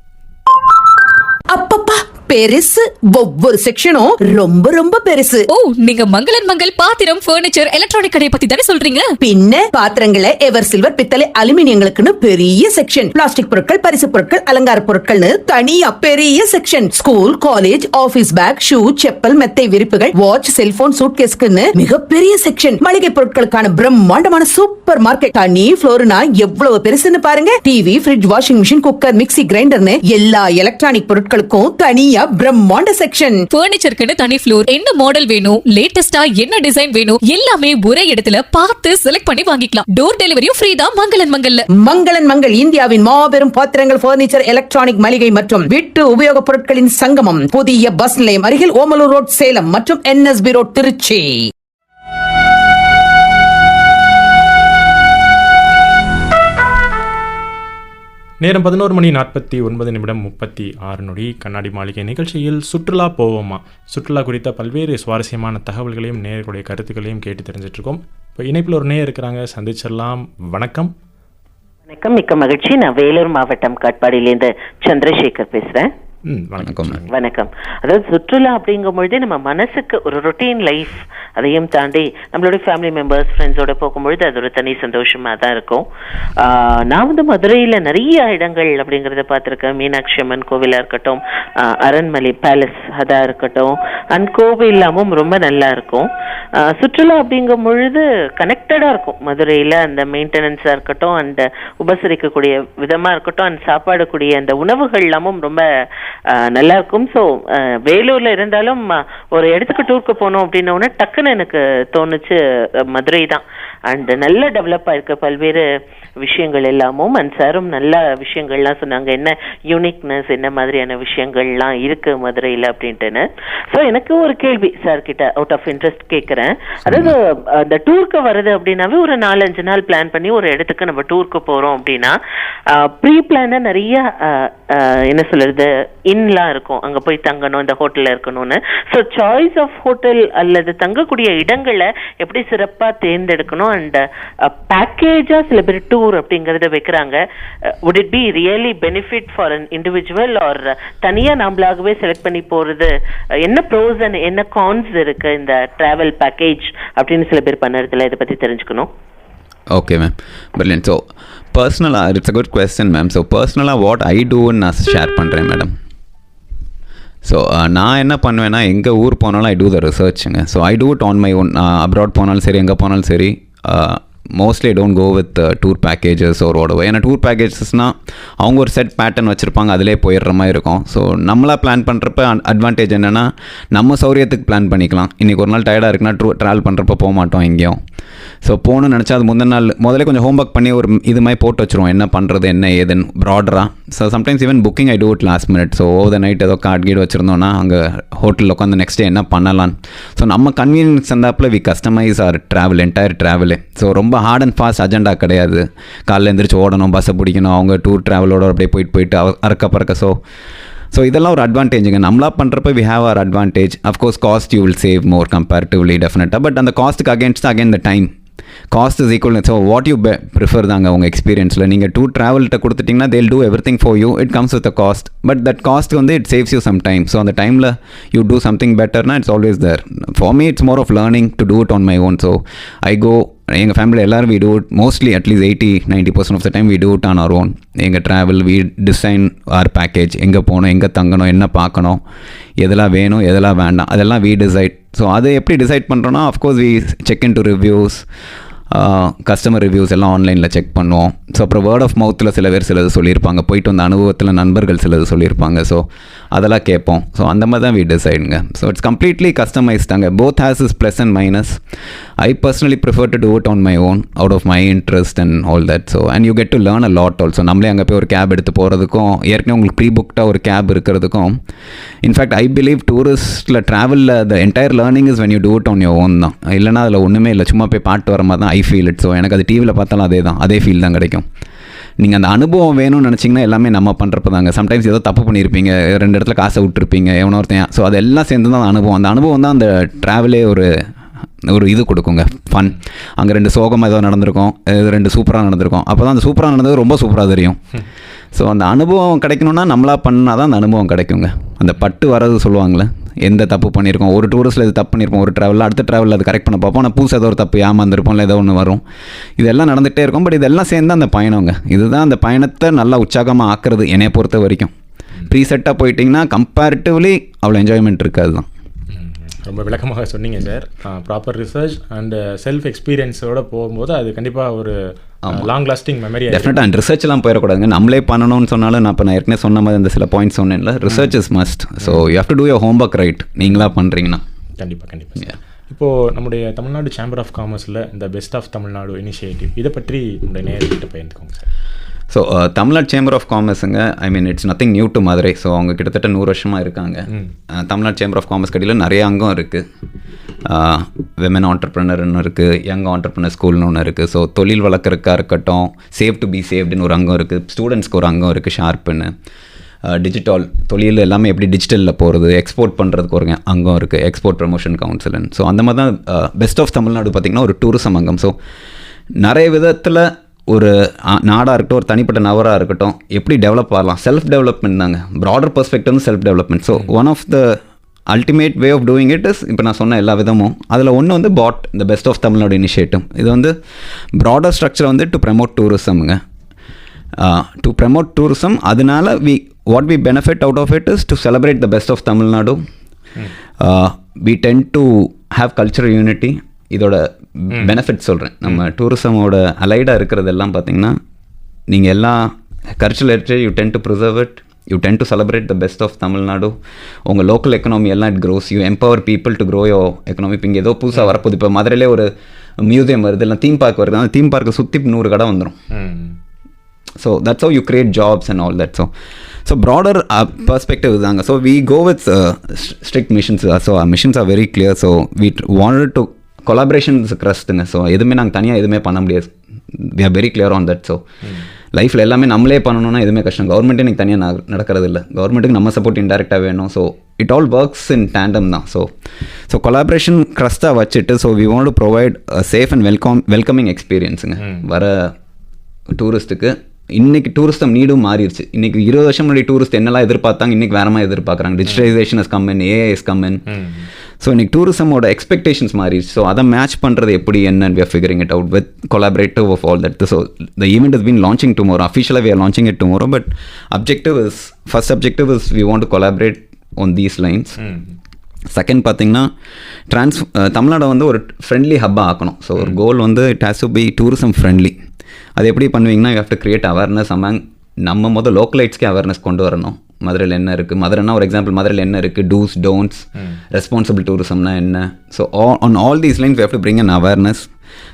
அப்பப்பா பெருசு, ஒவ்வொரு செக்ஷனும் ரொம்ப ரொம்ப பெருசு. ஓ, நீங்க மங்களன் மங்கள் பாத்திரம், பர்னிச்சர், எலக்ட்ரானிக் கடை பத்தி தானே சொல்றீங்க? பின்ன பாத்திரங்களை எவர் சில்வர், பித்தளை, அலுமினியங்களுக்குன்னு பெரிய செக்ஷன். பிளாஸ்டிக் பொருட்கள், பரிசு பொருட்கள், அலங்கார பொருட்கள்னு தனியா பெரிய section. School, college, office back, shoe, chappal, மெத்தை விரிப்புகள், வாட்ச், செல்போன், சூட்கேஸ்க்குன்னு மிகப்பெரிய செக்ஷன். மளிகை பொருட்களுக்கான பிரம்மாண்டமான சூப்பர் மார்க்கெட். தனி ஃப்ளோர்னா எவ்வளவு பெருசுன்னு பாருங்க. TV, fridge, washing machine, cooker, mixie, கிரைண்டர்னு எல்லா எலக்ட்ரானிக் பொருட்களுக்கும் தனியா பிரம்மாண்ட செக்ஷன். பர்னிச்சருக்கு தனி ஃப்ளோர். என்ன மாடல் வேணும், லேட்டஸ்டா என்ன டிசைன் வேணும், எல்லாமே ஒரே இடத்துல பார்த்து செலக்ட் பண்ணி வாங்கிக்கலாம். டோர் டெலிவரியும் ஃப்ரீ தான் மங்களன் மங்கல்ல. மங்களன் மங்கள் இந்தியாவின் மாபெரும் பாத்திரங்கள், பர்னிச்சர், எலக்ட்ரானிக், மளிகை மற்றும் வீட்டு உபயோகப் பொருட்களின் சங்கமம். புதிய பஸ் நிலையம் அருகில் ஓமலூர் ரோட், சேலம் மற்றும் NSB ரோட், திருச்சி. நேரம் 11:49 கண்ணாடி மாளிகை நிகழ்ச்சியில் சுற்றுலா போவோமா, சுற்றுலா குறித்த பல்வேறு சுவாரஸ்யமான தகவல்களையும் நேயர்களுடைய கருத்துக்களையும் கேட்டு தெரிஞ்சிட்ருக்கோம். இப்போ இணைப்பில் ஒரு நேயர் இருக்கிறாங்க, சந்திச்சிடலாம். வணக்கம். வணக்கம், மிக்க மகிழ்ச்சி. நான் வேலூர் மாவட்டம் காட்பாடியிலேருந்து சந்திரசேகர் பேசுகிறேன். வணக்கம். அதாவது சுற்றுலா அப்படிங்கும் பொழுதே நம்ம மனசுக்கு ஒரு ரொட்டீன் லைஃப், அதையும் தாண்டி நம்மளுடைய ஃபேமிலி மெம்பர்ஸ், ஃப்ரெண்ட்ஸோட போகும்பொழுது அது ஒரு தனி சந்தோஷமா தான் இருக்கும். நான் வந்து மதுரையில நிறைய இடங்கள் அப்படிங்கிறத பார்த்துருக்கேன். மீனாட்சி அம்மன் கோவிலா இருக்கட்டும், அரண்மனை பேலஸ் அதா இருக்கட்டும், அண்ட் கோவில்லாமும் ரொம்ப நல்லா இருக்கும். சுற்றுலா அப்படிங்கும் பொழுது கனெக்டடா இருக்கும். மதுரையில அந்த மெயின்டெனன்ஸா இருக்கட்டும், அந்த உபசரிக்கக்கூடிய விதமா இருக்கட்டும், அந்த சாப்பாடுக்கூடிய அந்த உணவுகள் எல்லாமும் ரொம்ப நல்லா இருக்கும். ஸோ வேலூர்ல இருந்தாலும் ஒரு இடத்துக்கு டூருக்கு போனோம் அப்படின்னா டக்குன்னு எனக்கு தோணுச்சு மதுரை தான். அண்ட் நல்ல டெவலப் ஆயிருக்கு பல்வேறு விஷயங்கள் எல்லாமும். அண்ட் சாரும் நல்ல விஷயங்கள்லாம் சொன்னாங்க, என்ன யூனிக்னஸ், என்ன மாதிரியான விஷயங்கள்லாம் இருக்கு மதுரையில் அப்படின்ட்டுன்னு. ஸோ எனக்கு ஒரு கேள்வி சார் கிட்ட அவுட் ஆஃப் இன்ட்ரெஸ்ட் கேட்குறேன். அதாவது அந்த டூருக்கு வருது அப்படின்னாவே ஒரு 4-5 நாள் பிளான் பண்ணி ஒரு இடத்துக்கு நம்ம டூருக்கு போகிறோம் அப்படின்னா ப்ரீ பிளானாக நிறைய என்ன சொல்றது இன்லாம் இருக்கும், அங்கே போய் தங்கணும், இந்த ஹோட்டலில் இருக்கணும்னு. ஸோ சாய்ஸ் ஆஃப் ஹோட்டல் அல்லது தங்கக்கூடிய இடங்களை எப்படி சிறப்பாக தேர்ந்தெடுக்கணும், அண்ட் பேக்கேஜா சில பேர் டூர் அப்படிங்கறத வைக்கிறாங்க. would it be really benefit for an individual or தனியா நாமளாகவே செலக்ட் பண்ணி போறது, என்ன ப்ரோஸ் அண்ட் என்ன கான்ஸ் இருக்கு இந்த டிராவல் பேக்கேஜ் அப்படின்னு சில பேர் பண்ணறதுல, இதை பத்தி தெரிஞ்சுக்கணும். Okay, ma'am. Brilliant. So, it's a good question, ma'am. So, personally, what I do நான் ஷேர் பண்ணுறேன் மேடம். ஸோ நான் என்ன பண்ணுவேன்னா, எங்கள் ஊர் போனாலும் ஐ டூ த ரிசர்ச்சுங்க. So I do it on my own. Abroad போனாலும் சரி, எங்கே போனாலும் சரி, mostly I don't go with tour packages ஒரு ஓடவை. ஏன்னா டூர் பேக்கேஜஸ்னால் அவங்க ஒரு செட் பேட்டர்ன் வச்சுருப்பாங்க, அதிலே போயிடுற மாதிரி இருக்கும். ஸோ நம்மளாக பிளான் பண்ணுறப்ப அட்வான்டேஜ் என்னென்னா, நம்ம சௌரியத்துக்கு பிளான் பண்ணிக்கலாம். இன்றைக்கி ஒரு நாள் டயர்டாக இருக்குன்னா ட்ராவல் பண்ணுறப்ப போக மாட்டோம் எங்கேயும். ஸோ போகணுன்னு நினச்சா அது முதல்ல கொஞ்சம் ஹோம்ஒர்க் பண்ணி ஒரு இது மாதிரி போட்டு வச்சுருவோம், என்ன பண்ணுறது என்ன ஏதுன்னு ப்ராடராக. So sometimes even booking I do it last minute. So over the night ஏதோ கார்டு கீடு வச்சுருந்தோன்னா அங்கே ஹோட்டலில் உட்காந்து நெக்ஸ்ட் டே என்ன பண்ணலாம். ஸோ நம்ம கன்வீனியன்ஸ் இருந்தாப்பில் we customise our travel entire ட்ராவலே. ஸோ ரொம்ப ஹார்ட் அண்ட் ஃபாஸ்ட் அஜெண்டா கிடையாது. காலையில் எழுந்திரிச்சு ஓடணும், பஸ்ஸை பிடிக்கணும், அவங்க டூர் ட்ராவலோட அப்படியே போயிட்டு அறக்க பறக்க. ஸோ இதெல்லாம் ஒரு அட்வான்டேஜுங்க. நம்மளாக பண்ணுறப்ப we have our advantage. Of course cost you will save more comparatively டெஃபினட்டாக. பட் அந்த காஸ்ட்டுக்கு against again the time. Cost is equal. So what you prefer தாங்க உங்கள் எக்ஸ்பீரியன்ஸில். நீங்கள் டூர் ட்ராவல்கிட்ட கொடுத்துட்டிங்கன்னா they'll do everything for you. It comes with a cost. But that cost வந்து it saves you some time. So அந்த டைமில் you do something பெட்டர்னா it's always there. For me it's more of learning to do it on my own. So I go, எங்கள் ஃபேமிலியில் எல்லோரும் we do it mostly at least 80-90% of the time we do it on our own. எங்கள் travel we design our package, எங்கே போகணும், எங்கே தங்கணும், என்ன பார்க்கணும், எதெல்லாம் வேணும், எதெல்லாம் வேண்டாம், அதெல்லாம் வி டிசைட். ஸோ அதை எப்படி டிசைட் பண்ணுறோன்னா, of course we check in to reviews, customer reviews எல்லாம் ஆன்லைனில் செக் பண்ணுவோம். ஸோ அப்புறம் வேர்ட் ஆஃப் மவுத்தில் சில பேர் சிலது சொல்லியிருப்பாங்க, போயிட்டு வந்த அனுபவத்தில் நண்பர்கள் சிலது சொல்லியிருப்பாங்க. ஸோ அதெல்லாம் கேட்போம். ஸோ அந்த மாதிரி தான் வி டிசைடுங்க. ஸோ இட்ஸ் கம்ப்ளீட்லி கஸ்டமைஸ்டாங்க. Both has is plus and minus. I personally prefer to do it on my own out of my interest and all that. So and you get to learn a lot also. நம்மளே அங்கே போய் ஒரு gap எடுத்து போகிறதுக்கும், ஏற்கனவே உங்களுக்கு pre புக்டாக ஒரு gap இருக்கிறதுக்கும். இன்ஃபேக்ட் ஐ பிலீவ் டூரிஸ்ட்டில் ட்ராவலில் the entire learning is when you do it on your own தான். இல்லைனா அதில் ஒன்றுமே இல்லை, சும்மா போய் பாட்டு வர மாதிரி தான் ஐ ஃபீல் இட். ஸோ எனக்கு அது டிவியில் பார்த்தாலும் அதே ஃபீல் தான் கிடைக்கும். நீங்கள் அந்த அனுபவம் வேணும்னு நினச்சிங்கன்னா எல்லாமே நம்ம பண்ணுறப்ப தாங்க. சம்டைம்ஸ் ஏதோ தப்பு பண்ணியிருப்பீங்க, 2 இடத்துல காசை விட்டுருப்பீங்க, எவனோ ஒருத்தன். ஸோ அதெல்லாம் சேர்ந்து தான் அனுபவம். அந்த அனுபவம் தான் அந்த ட்ராவலே ஒரு இது கொடுக்குங்க, ஃபன். அங்கே 2 சோகமாக ஏதோ நடந்திருக்கும், 2 சூப்பராக நடந்திருக்கும். அப்போ தான் அந்த சூப்பராக நடந்தது ரொம்ப சூப்பராக தெரியும். ஸோ அந்த அனுபவம் கிடைக்கணுன்னா நம்மளாக பண்ணால் தான் அந்த அனுபவம் கிடைக்குங்க. அந்த பட்டு வரது சொல்லுவாங்களே, எந்த தப்பு பண்ணியிருக்கோம், ஒரு டூரிஸ்ட்டில் இது தப்பு பண்ணியிருப்போம், ஒரு ட்ராவலில் அடுத்த ட்ராவலில் அது கரெக்ட் பண்ண பார்ப்போம். ஆனால் புதுசாக ஏதோ ஒரு தப்பு ஏமாந்துருப்போம், இல்லை ஏதோ ஒன்று வரும். இதெல்லாம் நடந்துகிட்டே இருக்கும். பட் இதெல்லாம் சேர்ந்து அந்த பயணங்க. இதுதான் அந்த பயணத்தை நல்லா உற்சாகமாக ஆக்குறது என்னையை பொறுத்த வரைக்கும். ப்ரீசெட்டாக போயிட்டிங்கன்னா கம்பேரிட்டிவ்லி அவ்வளோ என்ஜாய்மெண்ட் இருக்காது தான். ரொம்ப விளக்கமாக சொன்னீங்க sir. Proper research and self எக்ஸ்பீரியன்ஸோடு போகும்போது அது கண்டிப்பாக ஒரு லாங் லாஸ்டிங் மெமரி. டெஃபினட்டாக அண்ட் ரிசர்ச்லாம் போயிடக்கூடாதுங்க. நம்மளே பண்ணணும்னு சொன்னாலும் நான் ஏற்கனவே சொன்ன மாதிரி அந்த சில பாயிண்ட்ஸ் சொன்னேன்ல, research is must. So you have to two your homework right. நீங்களாக பண்ணுறீங்கன்னா கண்டிப்பாக. இப்போது நம்முடைய தமிழ்நாடு சேம்பர் ஆஃப் காமர்ஸில் இந்த பெஸ்ட் ஆஃப் தமிழ்நாடு இனிஷியேட்டிவ், இதை பற்றி நம்முடைய நேயர்கிட்ட பகிர்ந்துக்கோங்க sir. So Tamil Nadu chamber of காமர்ஸுங்க, I mean it's nothing new to Madurai. So அவங்க கிட்டத்தட்ட 100 வருஷமாக இருக்காங்க. தமிழ்நாடு சேம்பர் ஆஃப் காமர்ஸ் கடையில் நிறைய அங்கம் இருக்குது. விமன் ஆண்டர்ப்ரனர்னு இருக்குது, யங் ஆண்டர்ப்ரனர் ஸ்கூல்னு ஒன்று இருக்குது. ஸோ தொழில் வளர்க்குறக்கா இருக்கட்டும், சேவ் டு பி சேவ்டுன்னு ஒரு அங்கம் இருக்குது. ஸ்டூடெண்ட்ஸ்க்கு ஒரு அங்கம் இருக்குது, ஷார்ப்புன்னு. டிஜிட்டல் தொழில் எல்லாமே எப்படி டிஜிட்டலில் போகிறது, எக்ஸ்போர்ட் பண்ணுறதுக்கு ஒரு அங்கம் இருக்குது, எக்ஸ்போர்ட் ப்ரமோஷன் கவுன்சில்னு. ஸோ அந்த மாதிரி தான் பெஸ்ட் ஆஃப் தமிழ்நாடு பார்த்திங்கன்னா ஒரு டூரிசம் அங்கம். ஸோ நிறைய விதத்தில் ஒரு நாடாக இருக்கட்டும், ஒரு தனிப்பட்ட நபராக இருக்கட்டும், எப்படி டெவலப் ஆகலாம், செல்ஃப் டெவலப்மெண்ட் தாங்க. ப்ராடர் பெர்ஸ்பெக்டிவ் வந்து self development. So one of the ultimate way of doing it is, இப்போ நான் சொன்ன எல்லா விதமும் அதில் ஒன்று வந்து இந்த பெஸ்ட் ஆஃப் தமிழ்நாடு இனிஷியேட்டிவ். இது வந்து ப்ராடர் ஸ்ட்ரக்சர் வந்து டு ப்ரமோட் டூரிசம்ங்க. டு ப்ரமோட் டூரிசம், அதனால what we benefit out of it is to celebrate the best of Tamil Nadu. We tend to have cultural unity. இதோட பெனிஃபிட் சொல்கிறேன். நம்ம டூரிசமோட அலைடாக இருக்கிறதெல்லாம் பார்த்தீங்கன்னா, நீங்கள் எல்லாம் cultural heritage you tend to preserve it, you tend to celebrate the best of Tamil Nadu. உங்கள் லோக்கல் எக்கனாமி எல்லாம் it grows, you empower people to grow your economy. இப்போ இங்கே ஏதோ புதுசாக வரப்போகுது, இப்போ மதுரையிலே ஒரு மியூசியம் வருது, இல்லை தீம் பார்க் வருது, அந்த தீம் பார்க்கை சுற்றி 100 கடை வந்துடும். So that's how you create jobs and all that. So broader perspective தாங்க. So we go with strict missions. So missions are very clear. So we wanted to collaborations க்ரஸ்ட்டுங்க. So எதுவுமே நாங்கள் தனியாக எதுவுமே பண்ண முடியாது. We are very clear on that. So லைஃப்பில் எல்லாமே நம்மளே பண்ணணும்னா எதுவுமே கஷ்டம். கவர்மெண்ட்டே எனக்கு தனியாக நடக்கிறது இல்லை. கவர்மெண்ட்டுக்கு நம்ம சப்போர்ட் இன்டெரக்டாக வேணும். So it all works in tandem தான். ஸோ கொலாபரேஷன் க்ரஸ்ட்டாக வச்சுட்டு, so we want to provide safe and welcoming எக்ஸ்பீரியன்ஸுங்க வர டூரிஸ்ட்டுக்கு. இன்றைக்கி டூரிஸ்டம் நீடும் மாறிடுச்சு. இன்றைக்கி 20 வருஷம் முன்னாடி டூரிஸ்ட் என்னெல்லாம் எதிர்பார்த்தாங்க, இன்றைக்கி வேற மாதிரி எதிர்பார்க்குறாங்க. Digitalisation is come in, AI is come in. So இன்னைக்கு டூரிசமோட எக்ஸ்பெக்டேஷன்ஸ் மாறி, ஸோ அதை மேட்ச் பண்ணுறது எப்படி என்னன்னு we are figuring it out with collaborative of all that. So the event has been launching tomorrow. Officially we are launching it tomorrow, but first objective is we want to collaborate on these lines. Second பார்த்தீங்கன்னா தமிழ்நாடை வந்து ஒரு friendly ஹப்பாக ஆக்கணும். So ஒரு goal வந்து it has to be tourism friendly. அது எப்படி பண்ணுவீங்கன்னா you have to create awareness among நம்ம லோக்கலைட்ஸ்க்கே அவேர்னஸ் கொண்டு வரணும். மதுரையில் என்ன இருக்குது, மதுரைனா ஒரு எக்ஸாம்பிள், மதுரையில் என்ன இருக்குது, டூஸ் டோன்ட்ஸ், ரெஸ்பான்சிபிள் டூரிசம்னா என்ன. So on all these lines we have to bring an awareness.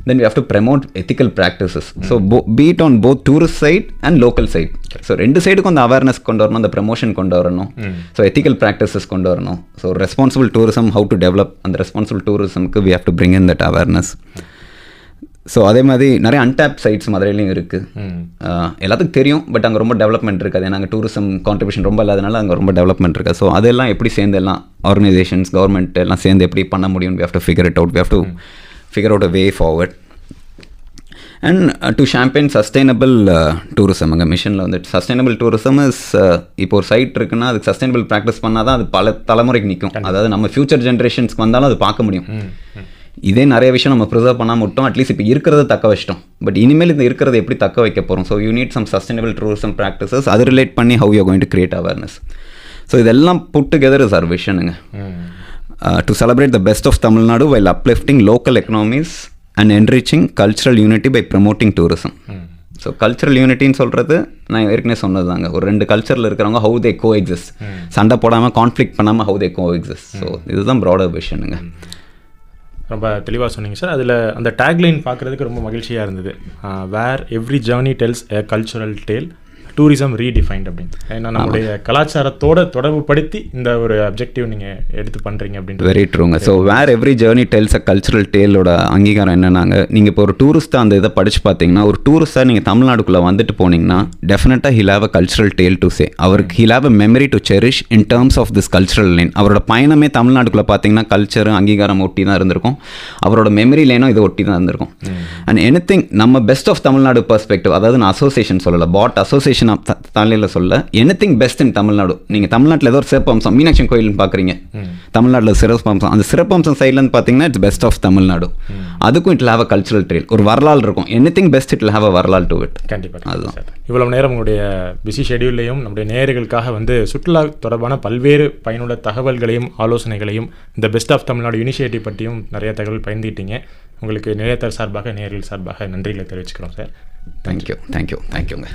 Then we have to promote ethical practices. So be it on both tourist side and local side. So ரெண்டு சைடுக்கும் அந்த awareness கொண்டு வரணும், அந்த promotion கொண்டு வரணும். So ethical practices கொண்டு வரணும். So responsible tourism how to develop, அந்த ரெஸ்பான்சிபிள் டூரிசம்க்கு we have to bring in that awareness. So அதே மாதிரி நிறைய அன்டாப் சைட்ஸ் மதுரையிலையும் இருக்குது. எல்லாத்துக்கும் தெரியும், பட் அங்கே ரொம்ப டெவலப்மெண்ட் இருக்காது. ஏன்னா அங்கே டூரிசம் கான்ட்ரிபியூஷன் ரொம்ப இல்லாதனால அங்கே ரொம்ப டெவலப்மெண்ட் இருக்காது. ஸோ அதெல்லாம் எப்படி சேர்ந்து எல்லாம் ஆர்கனைசேஷன்ஸ் கவர்மெண்ட் எல்லாம் சேர்ந்து எப்படி பண்ண முடியும், we have to figure it out. We have to figure out a way forward. And to champaign sustainable tourism. அங்கே மிஷனில் வந்து சஸ்டைனபிள் டூரிசம் இஸ் இப்போ ஒரு சைட் இருக்குன்னா அதுக்கு சஸ்டைனபிள் ப்ராக்டிஸ் பண்ணால் தான் அது பல தலைமுறைக்கு நிற்கும். அதாவது நம்ம ஃபியூச்சர் ஜென்ரேஷன்ஸ்க்கு வந்தாலும் அது பார்க்க முடியும். இதே நிறைய விஷயம் நம்ம ப்ரிசர்வ் பண்ணாமல் விட்டோம், அட்லீஸ்ட் இப்போ இருக்கிறத தக்க வச்சிட்டோம். பட் இனிமேல் இந்த இருக்கிறத எப்படி தக்க வைக்க போகிறோம். So you need some sustainable tourism practices. அது ரிலேட் பண்ணி how you going to create awareness. So இதெல்லாம் புட் டுகெதர் இஸ் அவர் விஷனுங்க. To celebrate the best of Tamil Nadu while uplifting local economies and enriching cultural unity by promoting tourism. So cultural யூனிட்டின்னு சொல்கிறது நான் ஏற்கனவே சொன்னது தாங்க. ஒரு ரெண்டு கல்ச்சரில் இருக்கிறவங்க ஹவு தே கோ எக்ஸிஸ்ட், சண்டை போடாமல் கான்ஃப்ளிக்ட் பண்ணாமல் how they coexist. So இதுதான் ப்ராடர் விஷனுங்க. ரொம்ப தெளிவாக சொன்னீங்க சார். அதில் அந்த டேக்லைன் பார்க்குறதுக்கு ரொம்ப மகிழ்ச்சியாக இருந்தது. Where every journey tells a cultural tale, tourism redefined அப்படின்னு. ஏன்னா நம்முடைய கலாச்சாரத்தோட தொடர்பு படுத்தி இந்த ஒரு அப்ஜெக்டிவ் நீங்கள் எடுத்து பண்ணுறீங்க அப்படின்னு. வெரி ட்ரூங்க. So where every journey tells a cultural டேலோட அங்கீகாரம் என்னன்னாங்க, நீங்கள் இப்போ ஒரு டூரிஸ்ட்டாக அந்த இதை படித்து பார்த்தீங்கன்னா, ஒரு டூரிஸ்ட்டாக நீங்கள் தமிழ்நாடுக்குள்ளே வந்துட்டு போனீங்கன்னா டெஃபினட்டாக he'll have a cultural tale to say. அவருக்கு he'll have a memory to cherish in terms of this cultural line. அவரோட பயணமே தமிழ்நாடுக்குள்ளே பார்த்தீங்கன்னா கல்ச்சரும் அங்கீகாரம் ஒட்டி தான் இருந்திருக்கும். அவரோட மெமரி லைனும் இதை ஒட்டி தான் இருந்திருக்கும். அண்ட் எனிதிங் நம்ம பெஸ்ட் ஆஃப் தமிழ்நாடு பெர்ஸ்பெக்டிவ், அதாவது நான் அசோசியேஷன் சொல்லலை, பாட் அசோசியேஷன் தலையில் சொல்ல எனிதிங் பெஸ்ட் இன் தமிழ்நாடு. நீங்கள் தமிழ்நாட்டில் ஏதோ ஒரு சிறப்பம்சம், மீனாட்சி கோயில்னு பார்க்குறீங்க, தமிழ்நாட்டில் சிறப்பம்சம், அந்த சிறப்பம்சம் சைட்லேருந்து பார்த்தீங்கன்னா இட்ஸ் பெஸ்ட் ஆஃப் தமிழ்நாடு. அதுக்கும் it have a cultural trail, ஒரு வரலாறு இருக்கும். எனிதிங் பெஸ்ட் இட் ஹேவ் அ வரலாறு டு இட். கண்டிப்பாக அதுதான். இவ்வளவு நேரம் உங்களுடைய பிஸி ஷெடியூல்லையும் நம்முடைய நேயர்களுக்காக வந்து சுற்றுலா தொடர்பான பல்வேறு பயனுள்ள தகவல்களையும் ஆலோசனைகளையும் இந்த பெஸ்ட் ஆஃப் தமிழ்நாடு இனிஷியேட்டிவ் பற்றியும் நிறைய தகவல் பயந்துட்டீங்க. உங்களுக்கு நிலையத்தர் சார்பாக நேயர்கள் சார்பாக நன்றிகளை தெரிவிச்சுக்கிறோம் சார். தேங்க்யூங்க.